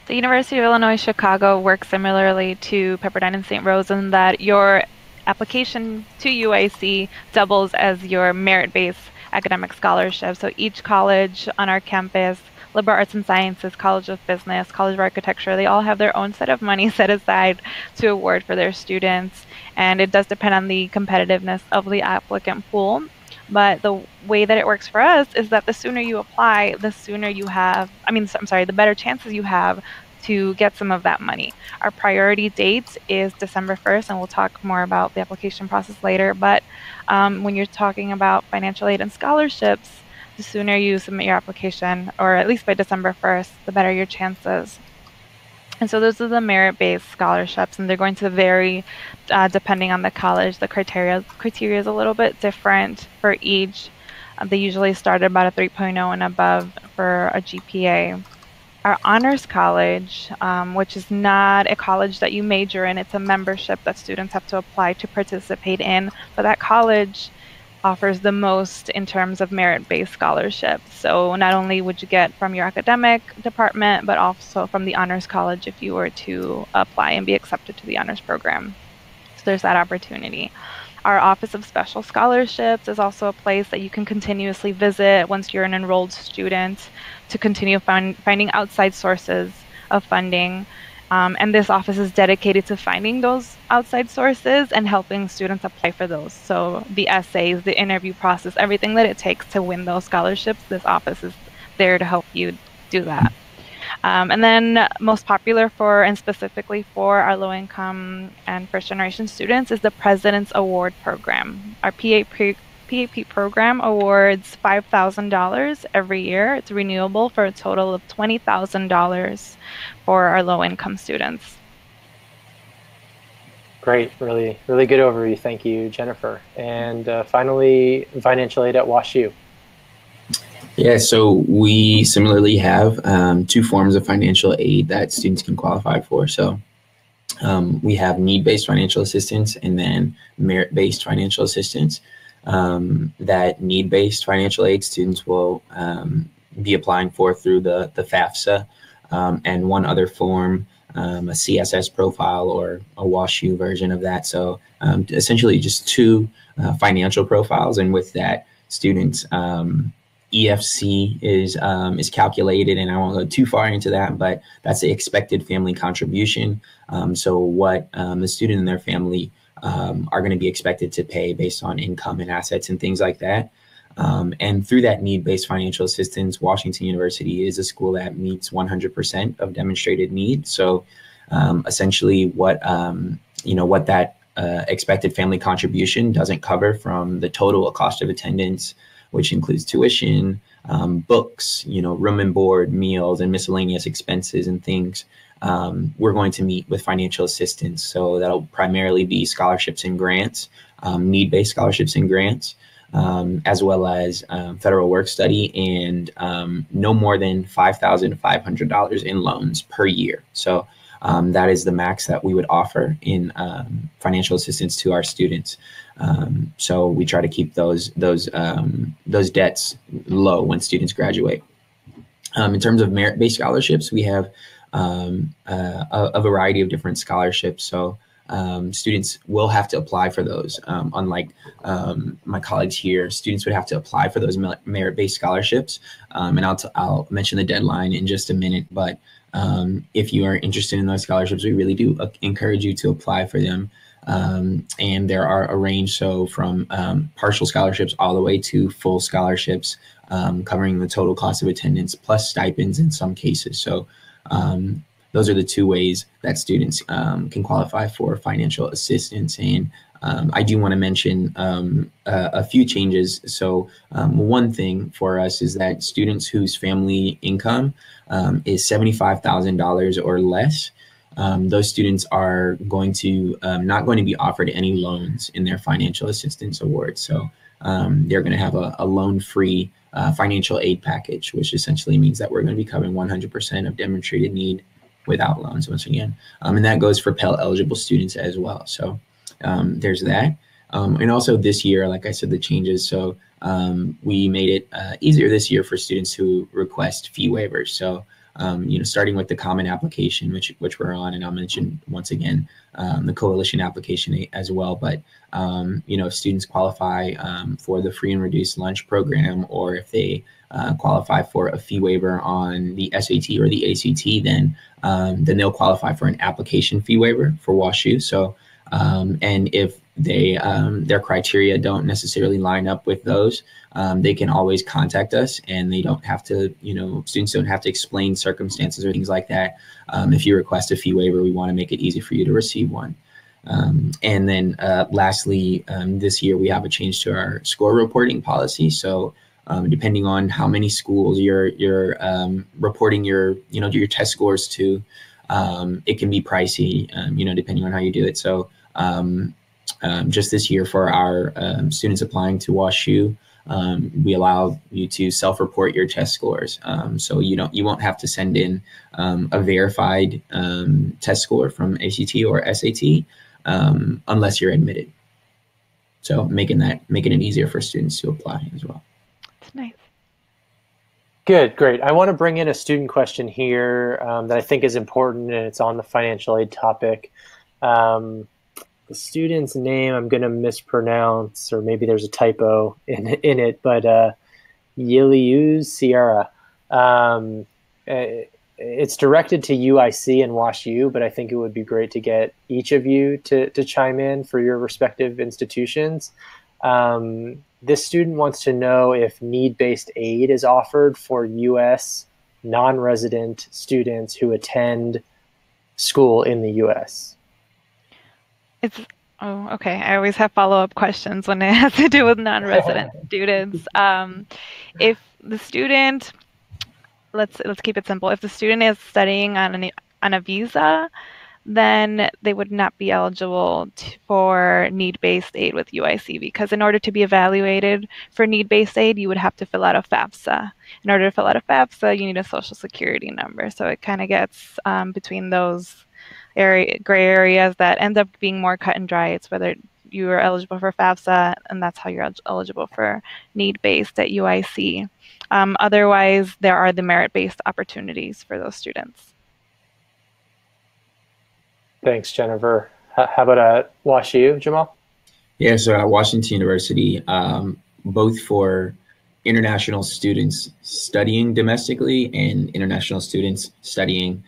The University of Illinois Chicago works similarly to Pepperdine and St. Rose in that your application to UIC doubles as your merit-based academic scholarship. So each college on our campus, Liberal Arts and Sciences, College of Business, College of Architecture, they all have their own set of money set aside to award for their students. And it does depend on the competitiveness of the applicant pool. But the way that it works for us is that the sooner you apply, the sooner you have, the better chances you have to get some of that money. Our priority date is December 1st, and we'll talk more about the application process later. But when you're talking about financial aid and scholarships, the sooner you submit your application, or at least by December 1st, the better your chances. And so those are the merit-based scholarships, and they're going to vary depending on the college. The criteria is a little bit different for each. They usually start at about a 3.0 and above for a GPA. Our honors college, which is not a college that you major in, it's a membership that students have to apply to participate in, but that college offers the most in terms of merit-based scholarships. So not only would you get from your academic department, but also from the honors college if you were to apply and be accepted to the honors program. So there's that opportunity. Our Office of Special Scholarships is also a place that you can continuously visit once you're an enrolled student to continue finding outside sources of funding. And this office is dedicated to finding those outside sources and helping students apply for those. So the essays, the interview process, everything that it takes to win those scholarships, this office is there to help you do that. And then most popular for, and specifically for our low-income and first-generation students, is the President's Award Program. Our PAP program awards $5,000 every year. It's renewable for a total of $20,000 for our low-income students. Great, really good overview. Thank you, Jennifer. And finally, financial aid at WashU. Yeah, so we similarly have two forms of financial aid that students can qualify for. So we have need-based financial assistance and then merit-based financial assistance. That need-based financial aid students will be applying for through the FAFSA and one other form, a CSS profile or a WashU version of that. So essentially just two financial profiles, and with that, students EFC is calculated, and I won't go too far into that, but that's the expected family contribution. So what the student and their family are going to be expected to pay based on income and assets and things like that. And through that need-based financial assistance, Washington University is a school that meets 100% of demonstrated need. So essentially what that expected family contribution doesn't cover from the total cost of attendance, which includes tuition, books, room and board, meals, and miscellaneous expenses and things. We're going to meet with financial assistance. So that'll primarily be scholarships and grants, need-based scholarships and grants, as well as federal work study, and no more than $5,500 in loans per year. So that is the max that we would offer in financial assistance to our students. So we try to keep those debts low when students graduate. In terms of merit-based scholarships, we have a variety of different scholarships. So students will have to apply for those. Unlike my colleagues here, students would have to apply for those merit-based scholarships. And I'll mention the deadline in just a minute. But if you are interested in those scholarships, we really do encourage you to apply for them. And there are a range, so from partial scholarships all the way to full scholarships, covering the total cost of attendance plus stipends in some cases. So those are the two ways that students can qualify for financial assistance. And I do want to mention a few changes. So one thing for us is that students whose family income is $75,000 or less, those students are going to not going to be offered any loans in their financial assistance award. So they're going to have a loan-free financial aid package, which essentially means that we're going to be covering 100% of demonstrated need without loans once again. And that goes for Pell eligible students as well. So there's that. And also this year, like I said, the changes. So we made it easier this year for students who request fee waivers. So starting with the common application, which we're on, and I'll mention once again the coalition application as well. But if students qualify for the free and reduced lunch program, or if they qualify for a fee waiver on the SAT or the ACT, then they'll qualify for an application fee waiver for WashU. So and if they their criteria don't necessarily line up with those, they can always contact us, and they don't have to, students don't have to explain circumstances or things like that. If you request a fee waiver, we want to make it easy for you to receive one. And then lastly, this year we have a change to our score reporting policy. So depending on how many schools you're reporting your test scores to, it can be pricey, depending on how you do it. So just this year for our students applying to WashU, we allow you to self-report your test scores. So you won't have to send in a verified test score from ACT or SAT unless you're admitted. So making it easier for students to apply as well. That's nice. Good, great. I want to bring in a student question here that I think is important, and it's on the financial aid topic. The student's name I'm going to mispronounce, or maybe there's a typo in it, but Yiliuz Sierra. It's directed to UIC and WashU, but I think it would be great to get each of you to chime in for your respective institutions. This student wants to know if need-based aid is offered for U.S. non-resident students who attend school in the U.S. Okay. I always have follow-up questions when it has to do with non-resident students. If the student, let's keep it simple. If the student is studying on a visa, then they would not be eligible for need-based aid with UIC, because in order to be evaluated for need-based aid, you would have to fill out a FAFSA. In order to fill out a FAFSA, you need a social security number. So it kind of gets between those gray areas that end up being more cut and dry. It's whether you are eligible for FAFSA, and that's how you're eligible for need-based at UIC. Otherwise, there are the merit-based opportunities for those students. Thanks, Jennifer. How about WashU, Jamal? Yeah, so at Washington University, both for international students studying domestically and international students studying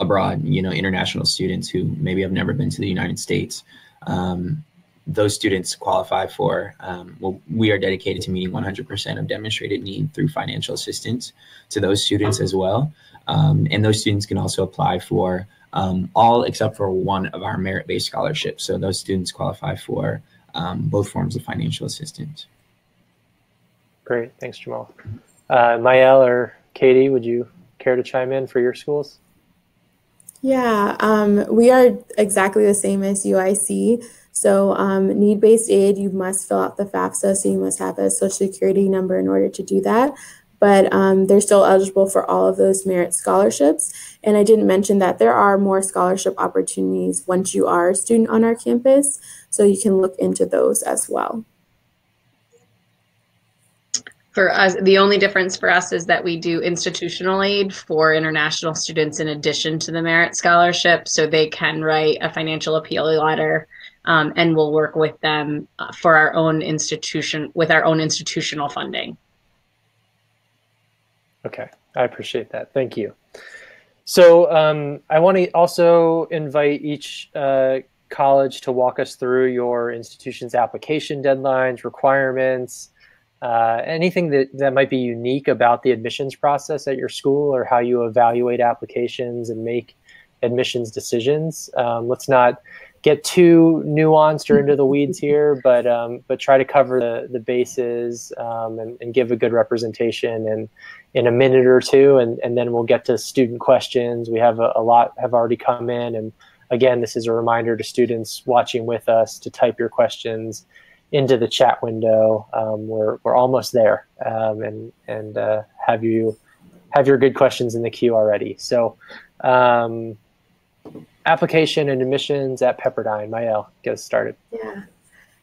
abroad, international students who maybe have never been to the United States, those students qualify for, we are dedicated to meeting 100% of demonstrated need through financial assistance to those students as well. And those students can also apply for all except for one of our merit-based scholarships. So those students qualify for both forms of financial assistance. Great. Thanks, Jamal. Mael or Katie, would you care to chime in for your schools? Yeah, we are exactly the same as UIC. So need-based aid, you must fill out the FAFSA, so you must have a social security number in order to do that. But they're still eligible for all of those merit scholarships. And I didn't mention that there are more scholarship opportunities once you are a student on our campus, so you can look into those as well. For us, the only difference for us is that we do institutional aid for international students in addition to the merit scholarship, so they can write a financial appeal letter, and we'll work with them for our own institution with our own institutional funding. Okay, I appreciate that. Thank you. So I want to also invite each college to walk us through your institution's application deadlines, requirements, anything that might be unique about the admissions process at your school or how you evaluate applications and make admissions decisions. Let's not get too nuanced or into the weeds here, but try to cover the bases and give a good representation in a minute or two, and then we'll get to student questions. We have a lot have already come in, and again, this is a reminder to students watching with us to type your questions into the chat window. We're almost there, and have your good questions in the queue already. So application and admissions at Pepperdine. Mael, get us started. Yeah.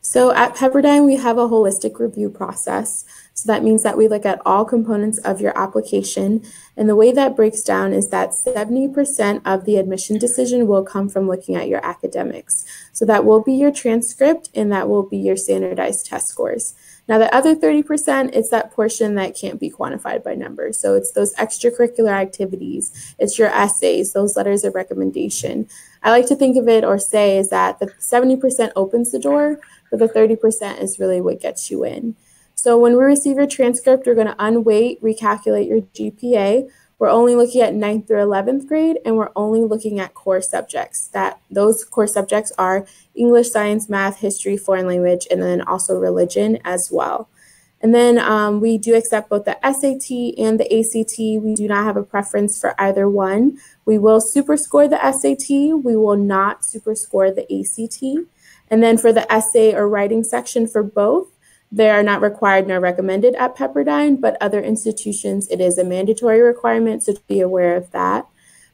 So at Pepperdine, we have a holistic review process. So that means that we look at all components of your application. And the way that breaks down is that 70% of the admission decision will come from looking at your academics. So that will be your transcript and that will be your standardized test scores. Now, the other 30% is that portion that can't be quantified by numbers. So it's those extracurricular activities, it's your essays, those letters of recommendation. I like to think of it or say is that the 70% opens the door, but the 30% is really what gets you in. So when we receive your transcript, we're going to unweight, recalculate your GPA. We're only looking at 9th through 11th grade, and we're only looking at core subjects. Those core subjects are English, science, math, history, foreign language, and then also religion as well. And then we do accept both the SAT and the ACT. We do not have a preference for either one. We will superscore the SAT. We will not superscore the ACT. And then for the essay or writing section for both, they are not required nor recommended at Pepperdine, but other institutions, it is a mandatory requirement, so be aware of that.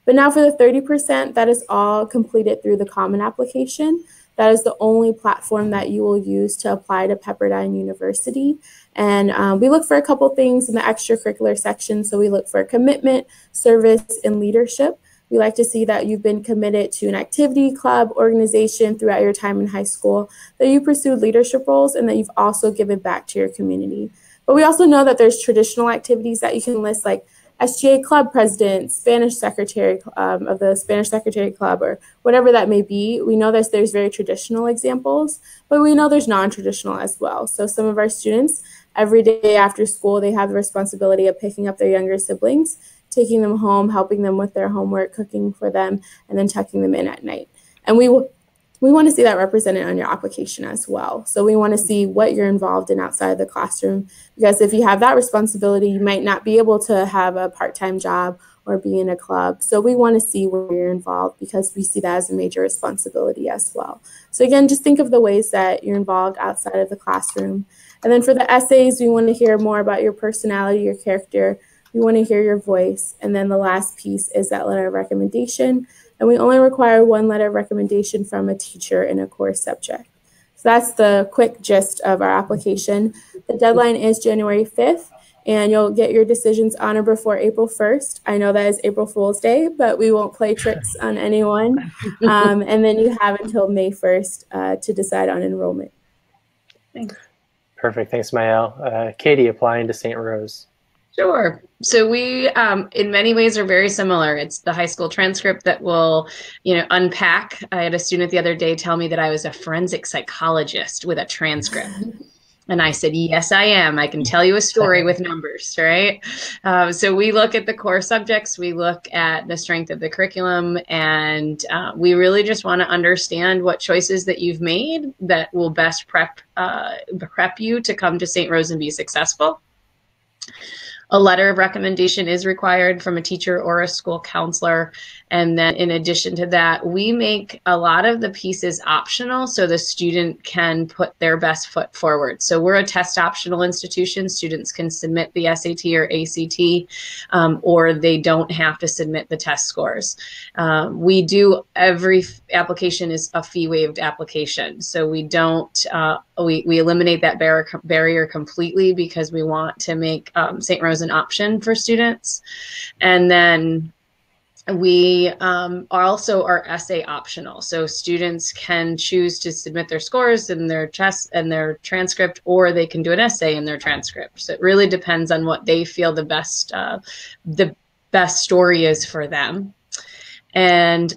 But now for the 30%, that is all completed through the Common Application. That is the only platform that you will use to apply to Pepperdine University. And we look for a couple things in the extracurricular section. So we look for commitment, service, and leadership. We like to see that you've been committed to an activity, club, organization throughout your time in high school, that you pursued leadership roles, and that you've also given back to your community. But we also know that there's traditional activities that you can list, like SGA club president, Spanish secretary of the Spanish Secretary Club, or whatever that may be. We know that there's very traditional examples, but we know there's non-traditional as well. So some of our students, every day after school, they have the responsibility of picking up their younger siblings, taking them home, helping them with their homework, cooking for them, and then tucking them in at night. And we want to see that represented on your application as well. So we want to see what you're involved in outside of the classroom, because if you have that responsibility, you might not be able to have a part-time job or be in a club. So we want to see where you're involved, because we see that as a major responsibility as well. So again, just think of the ways that you're involved outside of the classroom. And then for the essays, we want to hear more about your personality, your character. We want to hear your voice. And then the last piece is that letter of recommendation. And we only require one letter of recommendation from a teacher in a core subject. So that's the quick gist of our application. The deadline is January 5th, and you'll get your decisions on or before April 1st. I know that is April Fool's Day, but we won't play tricks on anyone. And then you have until May 1st to decide on enrollment. Thanks. Perfect. Thanks, Mael. Katie, applying to St. Rose. Sure. So we, in many ways, are very similar. It's the high school transcript that will, unpack. I had a student the other day tell me that I was a forensic psychologist with a transcript. And I said, yes, I am. I can tell you a story with numbers, right? So we look at the core subjects. We look at the strength of the curriculum. And we really just want to understand what choices that you've made that will best prep you to come to St. Rose and be successful. A letter of recommendation is required from a teacher or a school counselor. And then in addition to that, we make a lot of the pieces optional so the student can put their best foot forward. So we're a test optional institution. Students can submit the SAT or ACT, or they don't have to submit the test scores. We do, every application is a fee waived application. So we don't, we eliminate that barrier completely because we want to make St. Rose an option for students. And then we also are essay optional. So students can choose to submit their scores and their tests and their transcript, or they can do an essay in their transcript. So it really depends on what they feel the best story is for them. And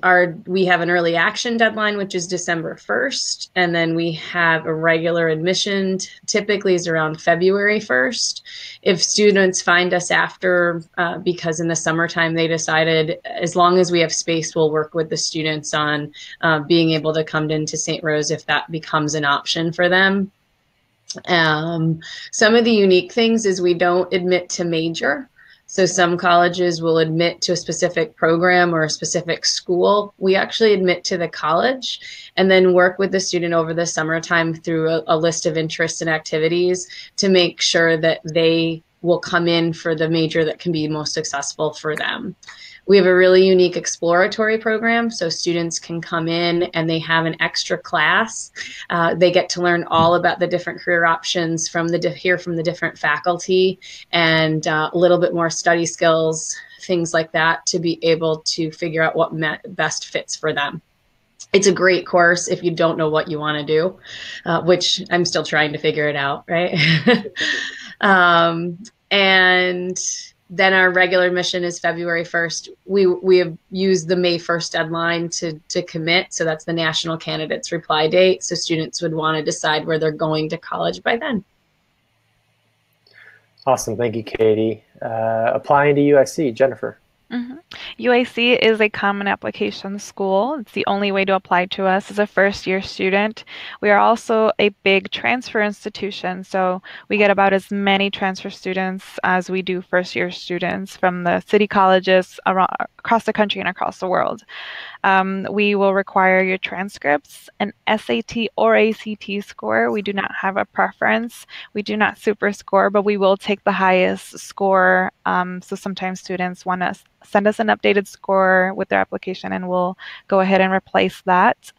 we have an early action deadline, which is December 1st. And then we have a regular admission, typically is around February 1st. If students find us after, because in the summertime they decided, as long as we have space, we'll work with the students on being able to come into St. Rose if that becomes an option for them. Some of the unique things is we don't admit to major. So some colleges will admit to a specific program or a specific school. We actually admit to the college and then work with the student over the summertime through a list of interests and activities to make sure that they will come in for the major that can be most successful for them. We have a really unique exploratory program, so students can come in and they have an extra class. They get to learn all about the different career options hear from the different faculty, and a little bit more study skills, things like that, to be able to figure out what best fits for them. It's a great course if you don't know what you want to do, which I'm still trying to figure it out, right? And then our regular admission is February 1st. We have used the May 1st deadline to commit. So that's the national candidates reply date. So students would want to decide where they're going to college by then. Awesome. Thank you, Katie. Applying to UIC, Jennifer. Mm-hmm. UIC is a common application school. It's the only way to apply to us as a first-year student. We are also a big transfer institution, so we get about as many transfer students as we do first-year students from the city colleges across the country and across the world. We will require your transcripts, an SAT or ACT score. We do not have a preference. We do not super score, but we will take the highest score. So sometimes students want to send us an updated score with their application, and we'll go ahead and replace that.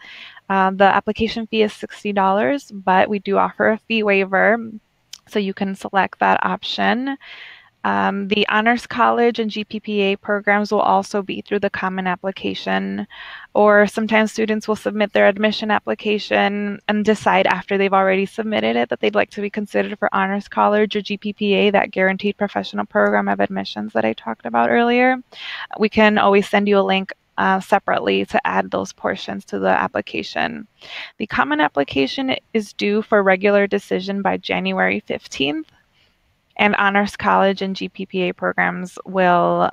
The application fee is $60, but we do offer a fee waiver, so you can select that option. The Honors College and GPPA programs will also be through the common application, or sometimes students will submit their admission application and decide after they've already submitted it that they'd like to be considered for Honors College or GPPA, that guaranteed professional program of admissions that I talked about earlier. We can always send you a link separately to add those portions to the application. The common application is due for regular decision by January 15th. And Honors College and GPPA programs will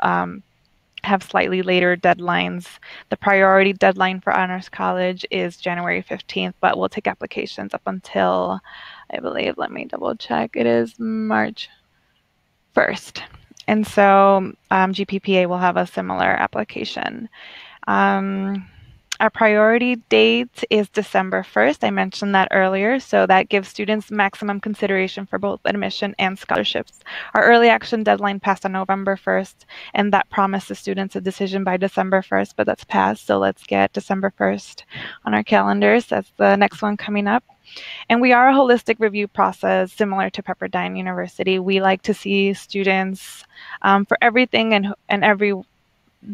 have slightly later deadlines. The priority deadline for Honors College is January 15th, but we'll take applications up until, I believe, let me double check, it is March 1st. And so GPPA will have a similar application. Our priority date is December 1st. I mentioned that earlier, so that gives students maximum consideration for both admission and scholarships. Our early action deadline passed on November 1st, and that promised the students a decision by December 1st, but that's passed, so let's get December 1st on our calendars. That's the next one coming up. And we are a holistic review process similar to Pepperdine University. We like to see students for everything and every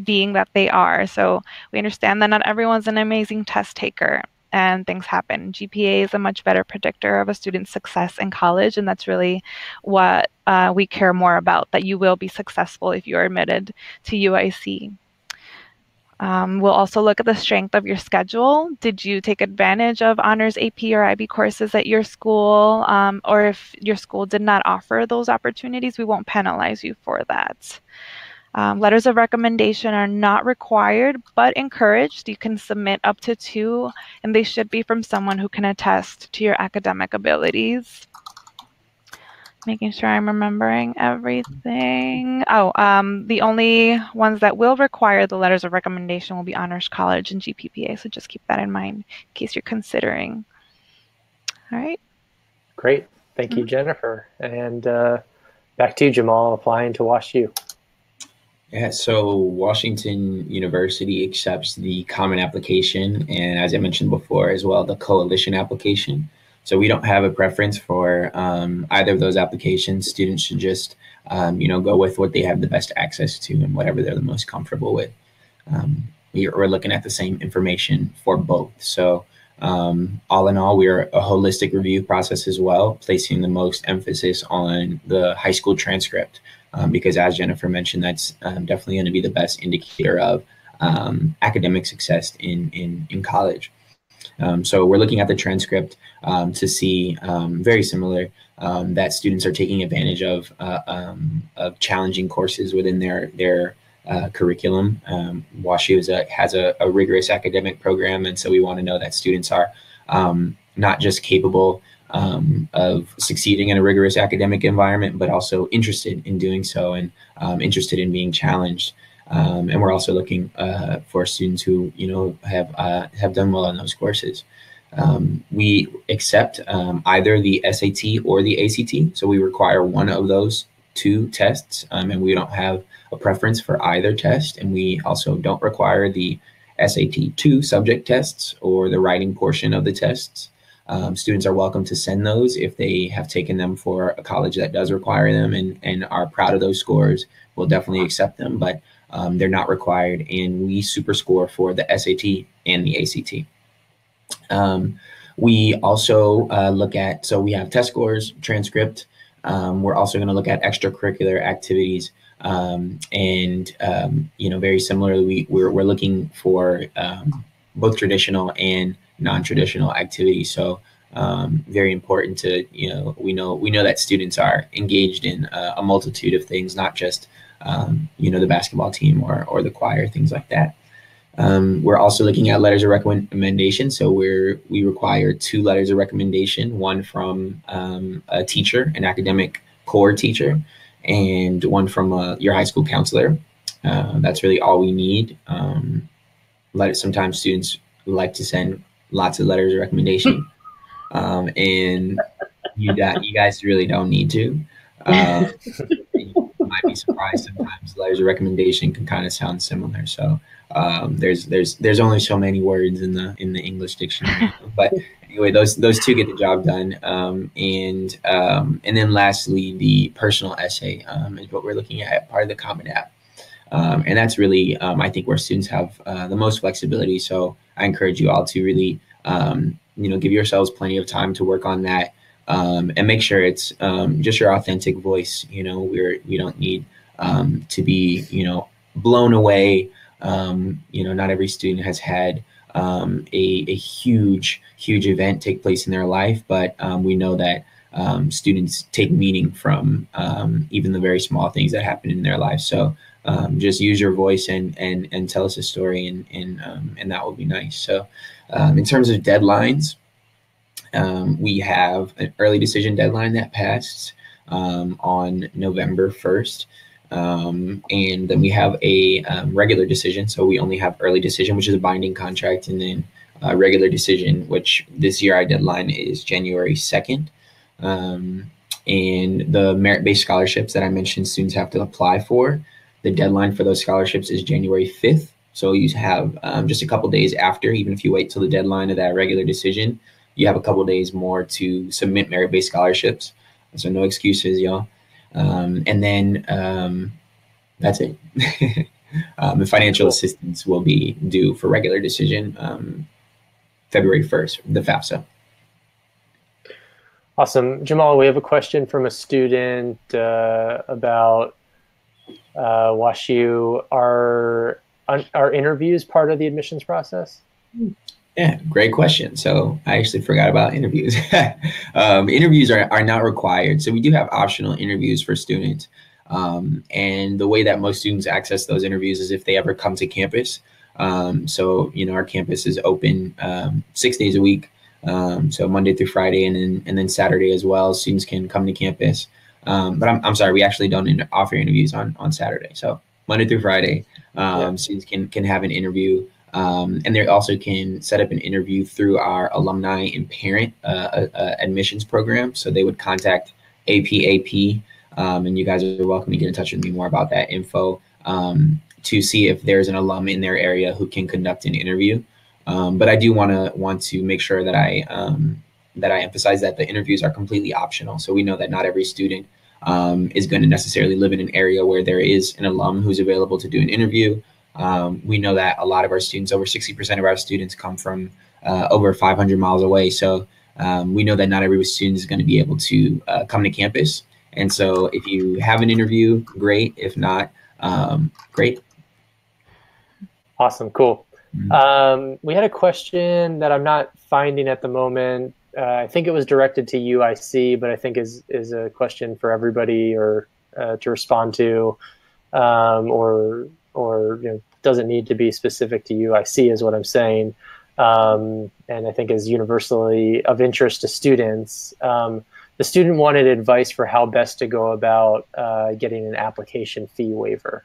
being that they are. So we understand that not everyone's an amazing test taker and things happen. GPA is a much better predictor of a student's success in college, and that's really what we care more about, that you will be successful if you're admitted to UIC. We'll also look at the strength of your schedule. Did you take advantage of honors AP or IB courses at your school? Or if your school did not offer those opportunities, we won't penalize you for that. Letters of recommendation are not required, but encouraged. You can submit up to 2, and they should be from someone who can attest to your academic abilities. Making sure I'm remembering everything. Oh, the only ones that will require the letters of recommendation will be Honors College and GPPA, so just keep that in mind in case you're considering. All right. Great. Thank you, Jennifer. And back to you, Jamal, applying to WashU. Yeah, so Washington University accepts the common application and, as I mentioned before as well, the coalition application. So we don't have a preference for either of those applications. Students should just, go with what they have the best access to and whatever they're the most comfortable with. We're looking at the same information for both. So all in all, we're a holistic review process as well, placing the most emphasis on the high school transcript. Because as Jennifer mentioned, that's definitely going to be the best indicator of academic success in college. So we're looking at the transcript to see very similar that students are taking advantage of challenging courses within their curriculum. WashU has a rigorous academic program, and so we want to know that students are not just capable of succeeding in a rigorous academic environment, but also interested in doing so and interested in being challenged. And we're also looking for students who have done well in those courses. We accept either the SAT or the ACT, so we require one of those two tests, and we don't have a preference for either test. And we also don't require the SAT 2 subject tests or the writing portion of the tests. Students are welcome to send those if they have taken them for a college that does require them and are proud of those scores. We'll definitely accept them, but they're not required, and we super score for the SAT and the ACT. We also look at, so we have test scores, transcript. We're also going to look at extracurricular activities, and very similarly, we're looking for both traditional and non-traditional activities. So very important to, we know that students are engaged in a multitude of things, not just the basketball team or the choir, things like that. We're also looking at letters of recommendation. So we require 2 letters of recommendation, one from a teacher, an academic core teacher, and one from your high school counselor. That's really all we need. Sometimes students like to send lots of letters of recommendation, and you guys really don't need to. You might be surprised sometimes letters of recommendation can kind of sound similar. So there's only so many words in the English dictionary. But anyway, those 2 get the job done. And then lastly, the personal essay is what we're looking at part of the Common App. And that's really, I think, where students have the most flexibility. So I encourage you all to really, give yourselves plenty of time to work on that, and make sure it's just your authentic voice. We don't need to be, blown away. Not every student has had a huge event take place in their life, but we know that students take meaning from even the very small things that happen in their life. So just use your voice and tell us a story, and that will be nice. So in terms of deadlines, we have an early decision deadline that passed on November 1st. And then we have a regular decision. So we only have early decision, which is a binding contract, and then regular decision, which this year our deadline is January 2nd. And the merit-based scholarships that I mentioned students have to apply for, the deadline for those scholarships is January 5th. So you have just a couple days after, even if you wait till the deadline of that regular decision, you have a couple days more to submit merit-based scholarships. So no excuses, y'all. And then that's it. The financial assistance will be due for regular decision February 1st, the FAFSA. Awesome. Jamal, we have a question from a student about WashU. Are interviews part of the admissions process? Yeah, great question. So I actually forgot about interviews. Interviews are not required. So we do have optional interviews for students. And the way that most students access those interviews is if they ever come to campus. So, our campus is open 6 days a week. So Monday through Friday and then Saturday as well. Students can come to campus. But I'm sorry, we actually don't offer interviews on Saturday. So Monday through Friday, students can have an interview. And they also can set up an interview through our alumni and parent admissions program. So they would contact APAP, and you guys are welcome to get in touch with me more about that info to see if there's an alum in their area who can conduct an interview. But I do want to make sure that I emphasize that the interviews are completely optional. So we know that not every student is going to necessarily live in an area where there is an alum who's available to do an interview. We know that a lot of our students, over 60% of our students, come from over 500 miles away. So we know that not every student is going to be able to come to campus. And so if you have an interview, great. If not, great. Awesome. Cool. We had a question that I'm not finding at the moment. I think it was directed to UIC, but I think is a question for everybody or to respond to, or doesn't need to be specific to UIC is what I'm saying. And I think is universally of interest to students. The student wanted advice for how best to go about getting an application fee waiver.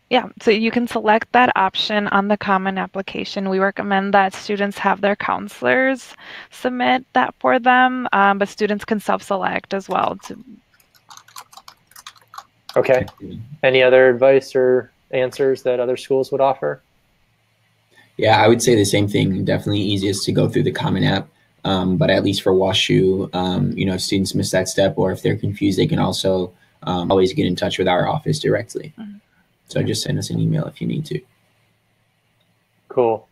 Yeah, so you can select that option on the common application. We recommend that students have their counselors submit that for them, but students can self-select as well. Okay. Any other advice or answers that other schools would offer? Yeah, I would say the same thing. Definitely easiest to go through the Common App. But at least for WashU, if students miss that step or if they're confused, they can also always get in touch with our office directly. So just send us an email if you need to. Cool.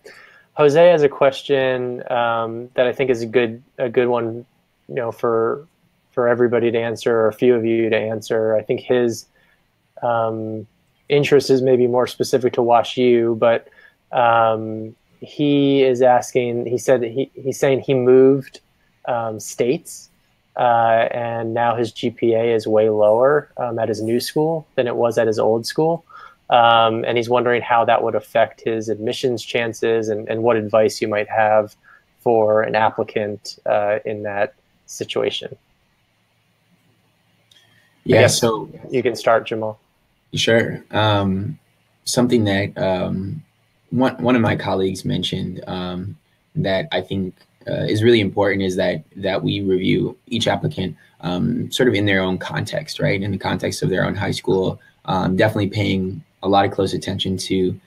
Jose has a question that I think is a good one, for everybody to answer, or a few of you to answer. I think his interest is maybe more specific to WashU, but he is asking. He said he's saying he moved states, and now his GPA is way lower at his new school than it was at his old school. And he's wondering how that would affect his admissions chances and what advice you might have for an applicant in that situation. Yeah, so you can start, Jamal. Sure. Something that one of my colleagues mentioned that I think is really important is that we review each applicant sort of in their own context, right? In the context of their own high school, definitely paying a lot of close attention to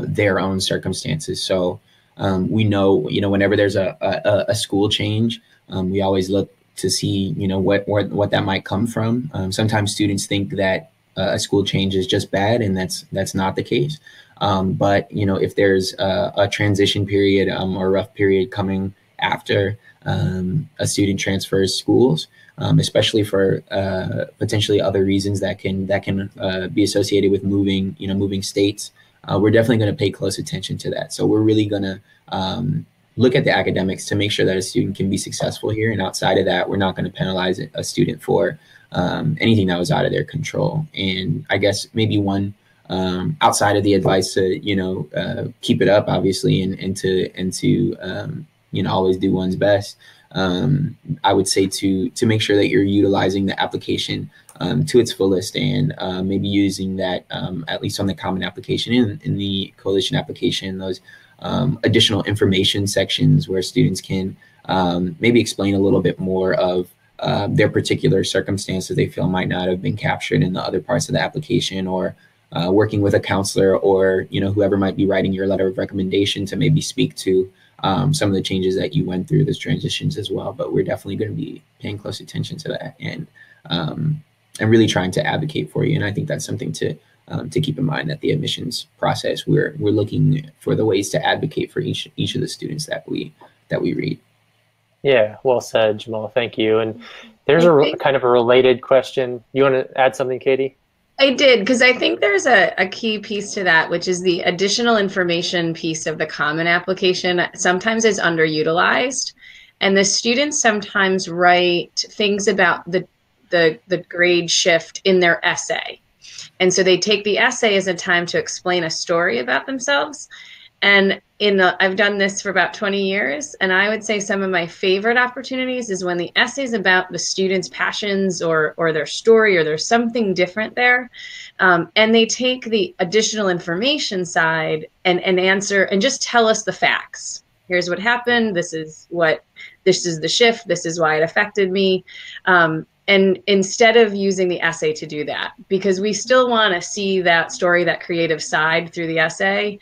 their own circumstances. So we know, whenever there's a school change, we always look to see, what that might come from. Sometimes students think that a school change is just bad, and that's not the case. But if there's a transition period or a rough period coming after a student transfers schools, especially for potentially other reasons that can be associated with moving states, we're definitely going to pay close attention to that. So we're really going to look at the academics to make sure that a student can be successful here. And outside of that, we're not going to penalize a student for anything that was out of their control. And I guess maybe one outside of the advice to keep it up, obviously, and to always do one's best. I would say to make sure that you're utilizing the application to its fullest, and maybe using that at least on the common application, in the coalition application, those additional information sections where students can maybe explain a little bit more of their particular circumstances they feel might not have been captured in the other parts of the application, or working with a counselor or whoever might be writing your letter of recommendation to maybe speak to some of the changes that you went through, those transitions as well. But we're definitely going to be paying close attention to that, and really trying to advocate for you. And I think that's something to keep in mind, that the admissions process, we're looking for the ways to advocate for each of the students that we read. Yeah, well said, Jamal. Thank you. And there's a kind of a related question. You want to add something, Katie? I did, because I think there's a key piece to that, which is the additional information piece of the common application sometimes is underutilized. And the students sometimes write things about the grade shift in their essay. And so they take the essay as a time to explain a story about themselves. And I've done this for about 20 years, and I would say some of my favorite opportunities is when the essay is about the student's passions or their story, or there's something different there, and they take the additional information side and answer and just tell us the facts. Here's what happened. This is the shift. This is why it affected me. And instead of using the essay to do that, because we still want to see that story, that creative side through the essay,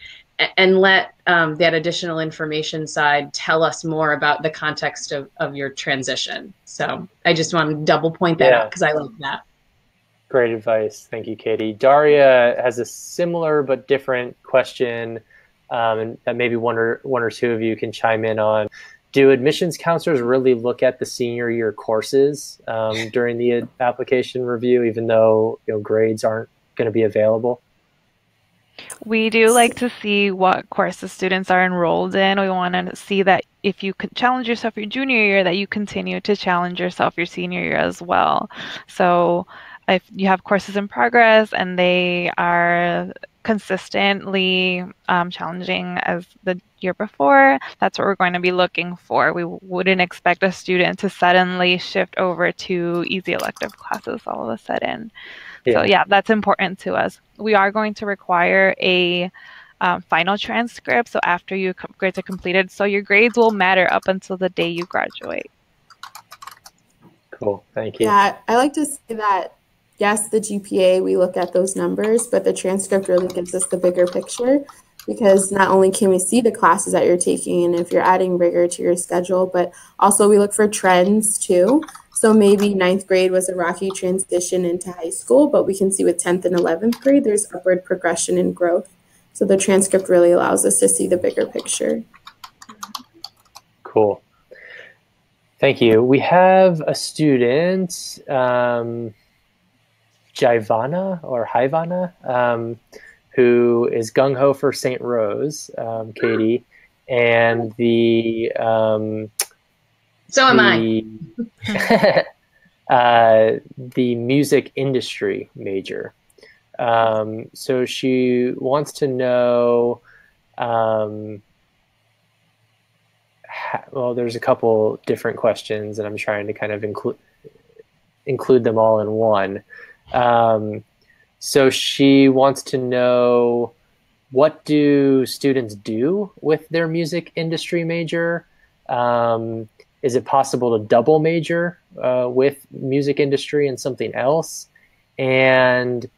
and let that additional information side tell us more about the context of your transition. So I just want to double point that out because I like that. Great advice. Thank you, Katie. Daria has a similar but different question, and that maybe one or two of you can chime in on. Do admissions counselors really look at the senior year courses during the application review, even though grades aren't going to be available? We do like to see what courses students are enrolled in. We want to see that if you could challenge yourself your junior year, that you continue to challenge yourself your senior year as well. So if you have courses in progress and they are consistently challenging as the year before, that's what we're going to be looking for. We wouldn't expect a student to suddenly shift over to easy elective classes all of a sudden. So yeah, that's important to us. We are going to require a final transcript, so after your grades are completed, so your grades will matter up until the day you graduate. Cool, thank you. Yeah, I like to say that, yes, the GPA, we look at those numbers, but the transcript really gives us the bigger picture, because not only can we see the classes that you're taking and if you're adding rigor to your schedule, but also we look for trends too. So maybe 9th grade was a rocky transition into high school, but we can see with 10th and 11th grade, there's upward progression and growth. So the transcript really allows us to see the bigger picture. Cool. Thank you. We have a student, Jivana or Hivana, who is gung-ho for St. Rose, Katie, and so am I. The music industry major. So she wants to know, well, there's a couple different questions, and I'm trying to kind of include them all in one. So she wants to know, what do students do with their music industry major? Is it possible to double major with music industry and something else? And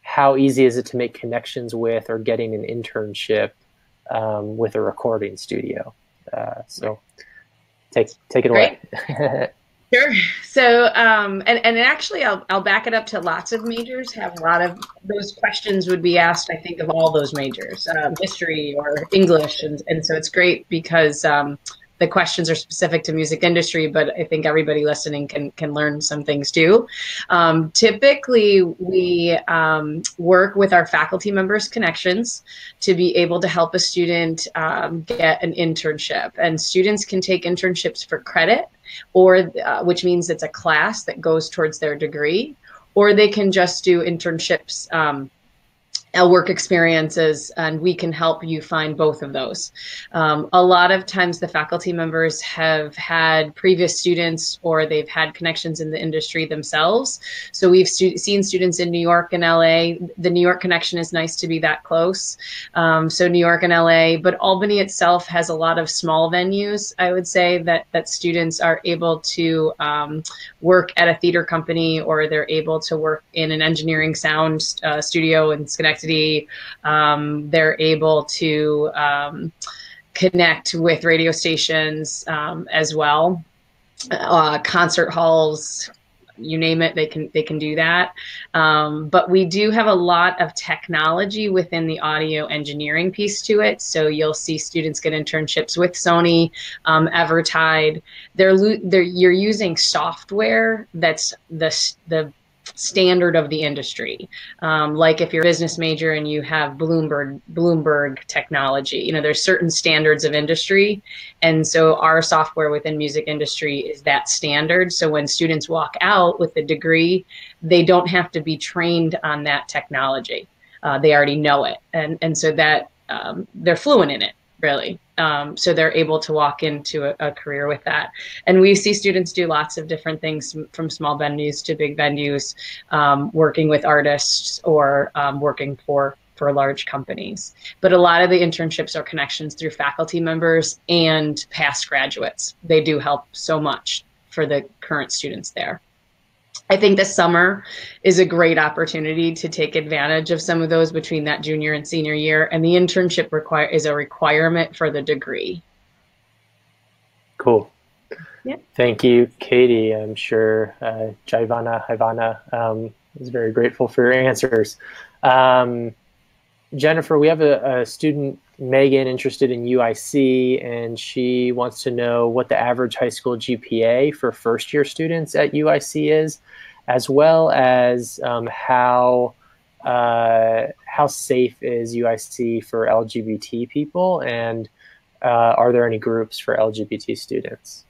how easy is it to make connections with or getting an internship with a recording studio? So take it away. Sure. So, and actually, I'll back it up to lots of majors have a lot of those questions would be asked, I think, of all those majors, history or English. And so it's great because the questions are specific to music industry, but I think everybody listening can learn some things too. Typically, we work with our faculty members' connections to be able to help a student get an internship. And students can take internships for credit, or which means it's a class that goes towards their degree, or they can just do internships, work experiences, and we can help you find both of those. A lot of times the faculty members have had previous students, or they've had connections in the industry themselves. So we've seen students in New York and LA. The New York connection is nice to be that close. So New York and LA, but Albany itself has a lot of small venues, I would say, that students are able to work at a theater company, or they're able to work in an engineering sound studio in Schenectady. They're able to connect with radio stations as well, concert halls, you name it, they can do that. But we do have a lot of technology within the audio engineering piece to it. So you'll see students get internships with Sony, Evertide. You're using software that's the standard of the industry. Like if you're a business major and you have Bloomberg technology, there's certain standards of industry. And so our software within music industry is that standard. So when students walk out with a degree, they don't have to be trained on that technology. They already know it. And so that they're fluent in it, really. So they're able to walk into a career with that. And we see students do lots of different things, from small venues to big venues, working with artists or working for large companies. But a lot of the internships are connections through faculty members and past graduates. They do help so much for the current students there. I think this summer is a great opportunity to take advantage of some of those between that junior and senior year, and the internship is a requirement for the degree. Cool. Yeah. Thank you, Katie. I'm sure Ivana is very grateful for your answers. Jennifer, we have a student, Megan, interested in UIC, and she wants to know what the average high school GPA for first-year students at UIC is, as well as how safe is UIC for LGBT people, and are there any groups for LGBT students?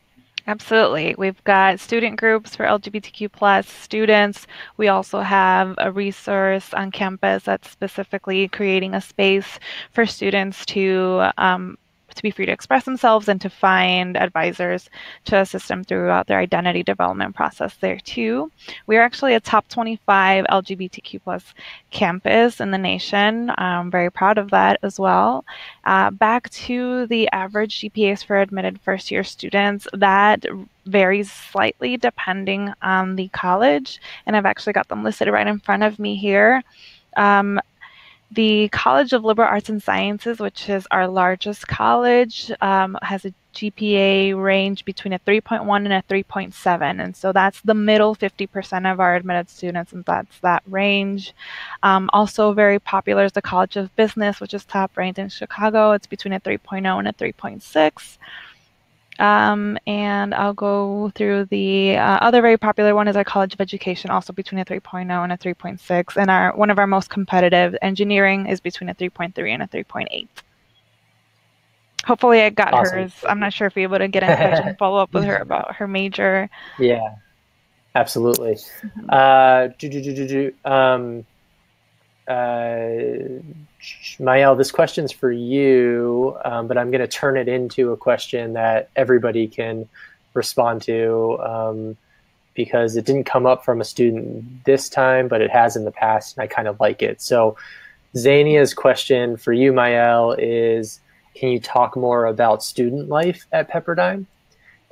Absolutely. We've got student groups for LGBTQ plus students. We also have a resource on campus that's specifically creating a space for students to be free to express themselves and to find advisors to assist them throughout their identity development process there too. We are actually a top 25 LGBTQ plus campus in the nation. I'm very proud of that as well. Back to the average GPAs for admitted first-year students, that varies slightly depending on the college, and I've actually got them listed right in front of me here. The College of Liberal Arts and Sciences, which is our largest college, has a GPA range between a 3.1 and a 3.7. And so that's the middle 50% of our admitted students, and that's that range. Also very popular is the College of Business, which is top ranked in Chicago. It's between a 3.0 and a 3.6. And I'll go through the other very popular one is our College of Education, also between a 3.0 and a 3.6. And one of our most competitive, engineering, is between a 3.3 and a 3.8. Hopefully I got Awesome. hers. I'm not sure if you're able to get in touch and follow up with her about her major. Yeah, absolutely. Mael, this question's for you, but I'm going to turn it into a question that everybody can respond to, because it didn't come up from a student this time, but it has in the past, and I kind of like it. So Zania's question for you, Mael, is, can you talk more about student life at Pepperdine?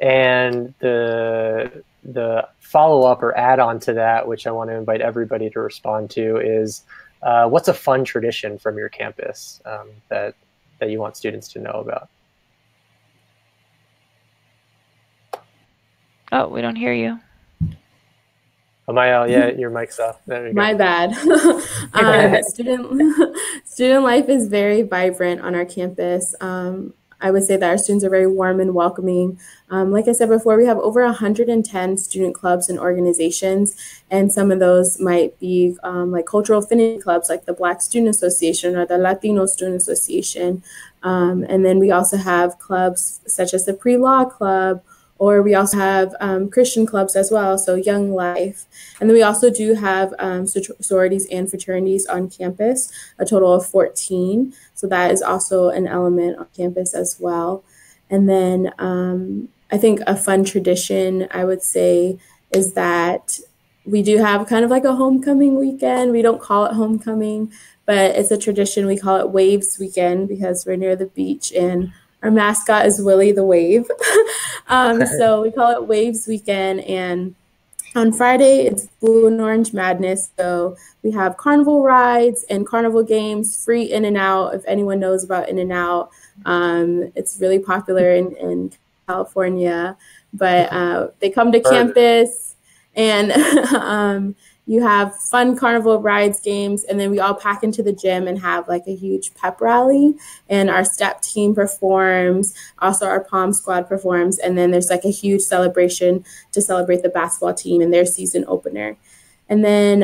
And the follow-up or add-on to that, which I want to invite everybody to respond to, is what's a fun tradition from your campus that you want students to know about? Oh, we don't hear you. Oh, Mael, yeah, your mic's off. There you go. My bad. Student life is very vibrant on our campus. I would say that our students are very warm and welcoming. Like I said before, we have over 110 student clubs and organizations, and some of those might be like cultural affinity clubs like the Black Student Association or the Latino Student Association. And then we also have clubs such as the Pre-Law Club, or we also have Christian clubs as well, so Young Life. And then we also do have sororities and fraternities on campus, a total of 14. So that is also an element on campus as well. And then I think a fun tradition, I would say, is that we do have kind of like a homecoming weekend. We don't call it homecoming, but it's a tradition. We call it Waves Weekend because we're near the beach, and our mascot is Willie the Wave. So we call it Waves Weekend. And on Friday, it's Blue and Orange Madness. So we have carnival rides and carnival games, free in and out. If anyone knows about in and out, it's really popular in California. But they come to campus, and you have fun carnival rides, games, and then we all pack into the gym and have like a huge pep rally, and our step team performs, also our pom squad performs, and then there's like a huge celebration to celebrate the basketball team and their season opener. And then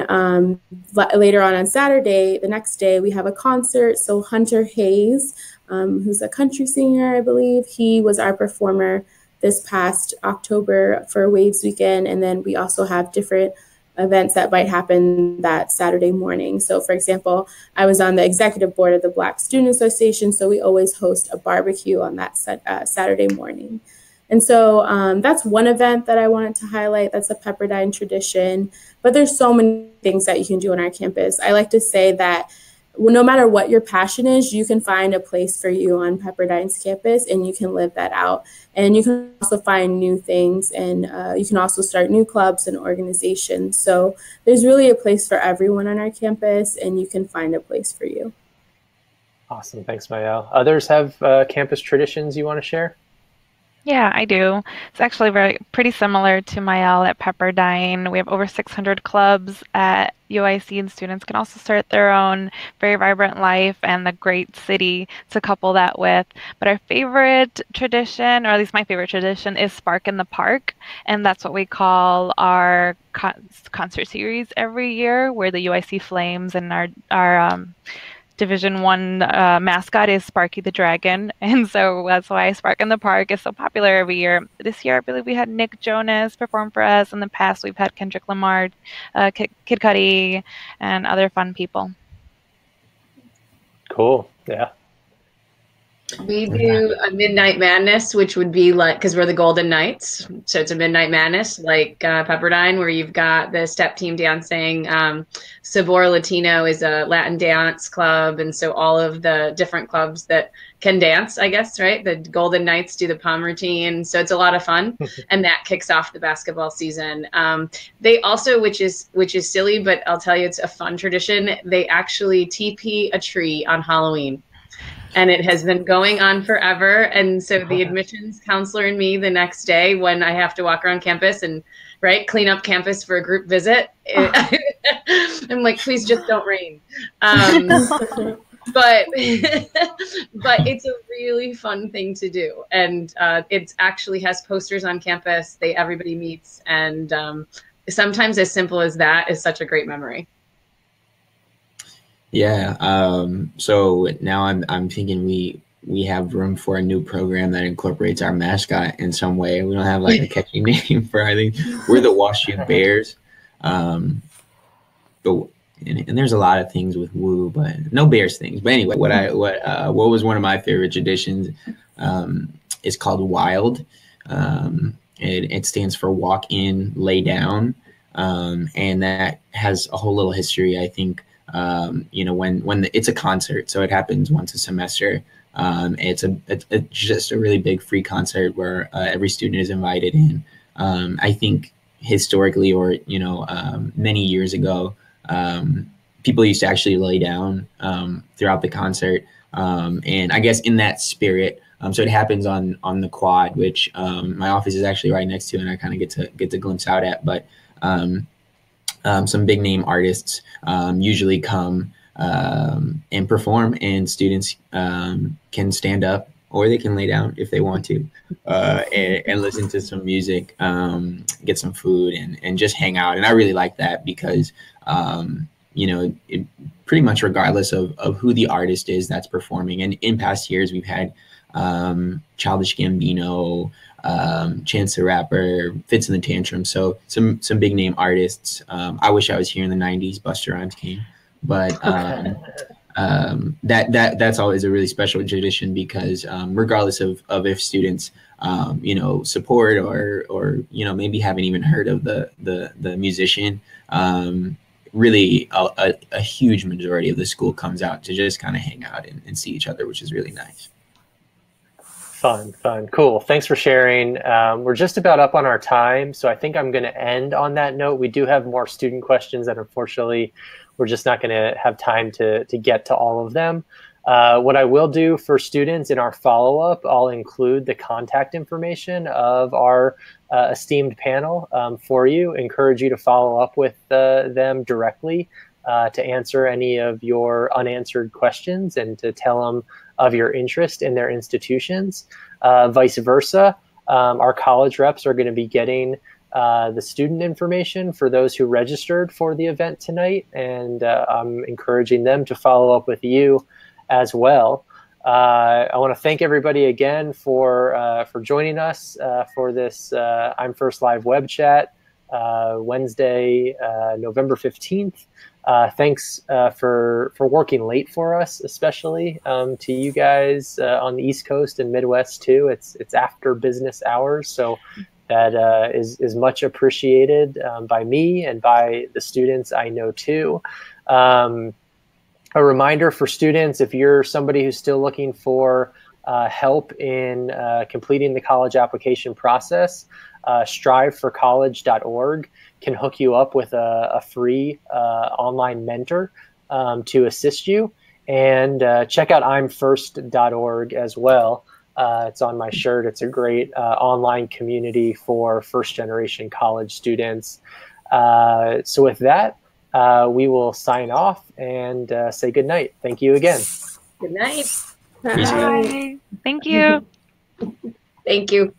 later on Saturday, the next day, we have a concert. So Hunter Hayes, who's a country singer, I believe, he was our performer this past October for Waves Weekend. And then we also have different events that might happen that Saturday morning. So for example, I was on the executive board of the Black Student Association, so we always host a barbecue on that Saturday morning. And so that's one event that I wanted to highlight. That's a Pepperdine tradition, but there's so many things that you can do on our campus. I like to say that no matter what your passion is, you can find a place for you on Pepperdine's campus and you can live that out. And you can also find new things, and you can also start new clubs and organizations. So there's really a place for everyone on our campus, and you can find a place for you. Awesome. Thanks, Mayel. Others have campus traditions you want to share? Yeah, I do. It's actually pretty similar to Mayel at Pepperdine. We have over 600 clubs at UIC, and students can also start their own very vibrant life and the great city to couple that with. But our favorite tradition, or at least my favorite tradition, is Spark in the Park, and that's what we call our concert series every year, where the UIC Flames and our Division One mascot is Sparky the Dragon, and so that's why Spark in the Park is so popular every year. This year, I believe we had Nick Jonas perform for us. In the past, we've had Kendrick Lamar, Kid Cudi, and other fun people. Cool. Yeah. We do a Midnight Madness, which would be like, because we're the Golden Knights, so it's a Midnight Madness like Pepperdine, where you've got the step team dancing. Sabor Latino is a Latin dance club, and so all of the different clubs that can dance, I guess, right? The Golden Knights do the palm routine, so it's a lot of fun, and that kicks off the basketball season. They also, which is silly, but I'll tell you, it's a fun tradition. They actually TP a tree on Halloween. And it has been going on forever. And so the admissions counselor and me the next day, when I have to walk around campus and clean up campus for a group visit, I'm like, please just don't rain. But it's a really fun thing to do. And it actually has posters on campus. Everybody meets. And sometimes as simple as that is such a great memory. Yeah. So now I'm thinking we have room for a new program that incorporates our mascot in some way. We don't have like a catchy name for anything. We're the WashU Bears. And there's a lot of things with Woo, but no Bears things. But anyway, what was one of my favorite traditions is called Wild. It stands for Walk In, Lay Down, and that has a whole little history, I think. When it's a concert, so it happens once a semester. It's just a really big free concert where every student is invited in. I think historically, or many years ago, people used to actually lay down throughout the concert, and I guess in that spirit. So it happens on the quad, which my office is actually right next to, and I kind of get to glimpse out at, but. Some big name artists usually come and perform, and students can stand up or they can lay down if they want to and listen to some music, get some food, and just hang out. And I really like that because, pretty much regardless of who the artist is that's performing. And in past years, we've had Childish Gambino, Chance the Rapper, Fits in the Tantrum. So some big name artists. I wish I was here in the 90s. Busta Rhymes came, but that's always a really special tradition because regardless of if students support or maybe haven't even heard of the musician, really a huge majority of the school comes out to just kind of hang out and see each other, which is really nice. Fun. Cool. Thanks for sharing. We're just about up on our time, so I think I'm going to end on that note. We do have more student questions that unfortunately we're just not going to have time to get to all of them. What I will do for students in our follow-up, I'll include the contact information of our esteemed panel for you. Encourage you to follow up with them directly to answer any of your unanswered questions and to tell them of your interest in their institutions. Vice versa, our college reps are going to be getting the student information for those who registered for the event tonight, and I'm encouraging them to follow up with you as well. I want to thank everybody again for joining us for this I'm First Live web chat. Wednesday, November 15th. Thanks for working late for us, especially to you guys on the East Coast and Midwest too. It's after business hours, so that is much appreciated by me and by the students I know too. A reminder for students, if you're somebody who's still looking for help in completing the college application process, striveforcollege.org can hook you up with a free online mentor to assist you. And check out imfirst.org as well. It's on my shirt. It's a great online community for first-generation college students. So with that, we will sign off and say good night. Thank you again. Good night. Bye. Bye. Thank you. Thank you.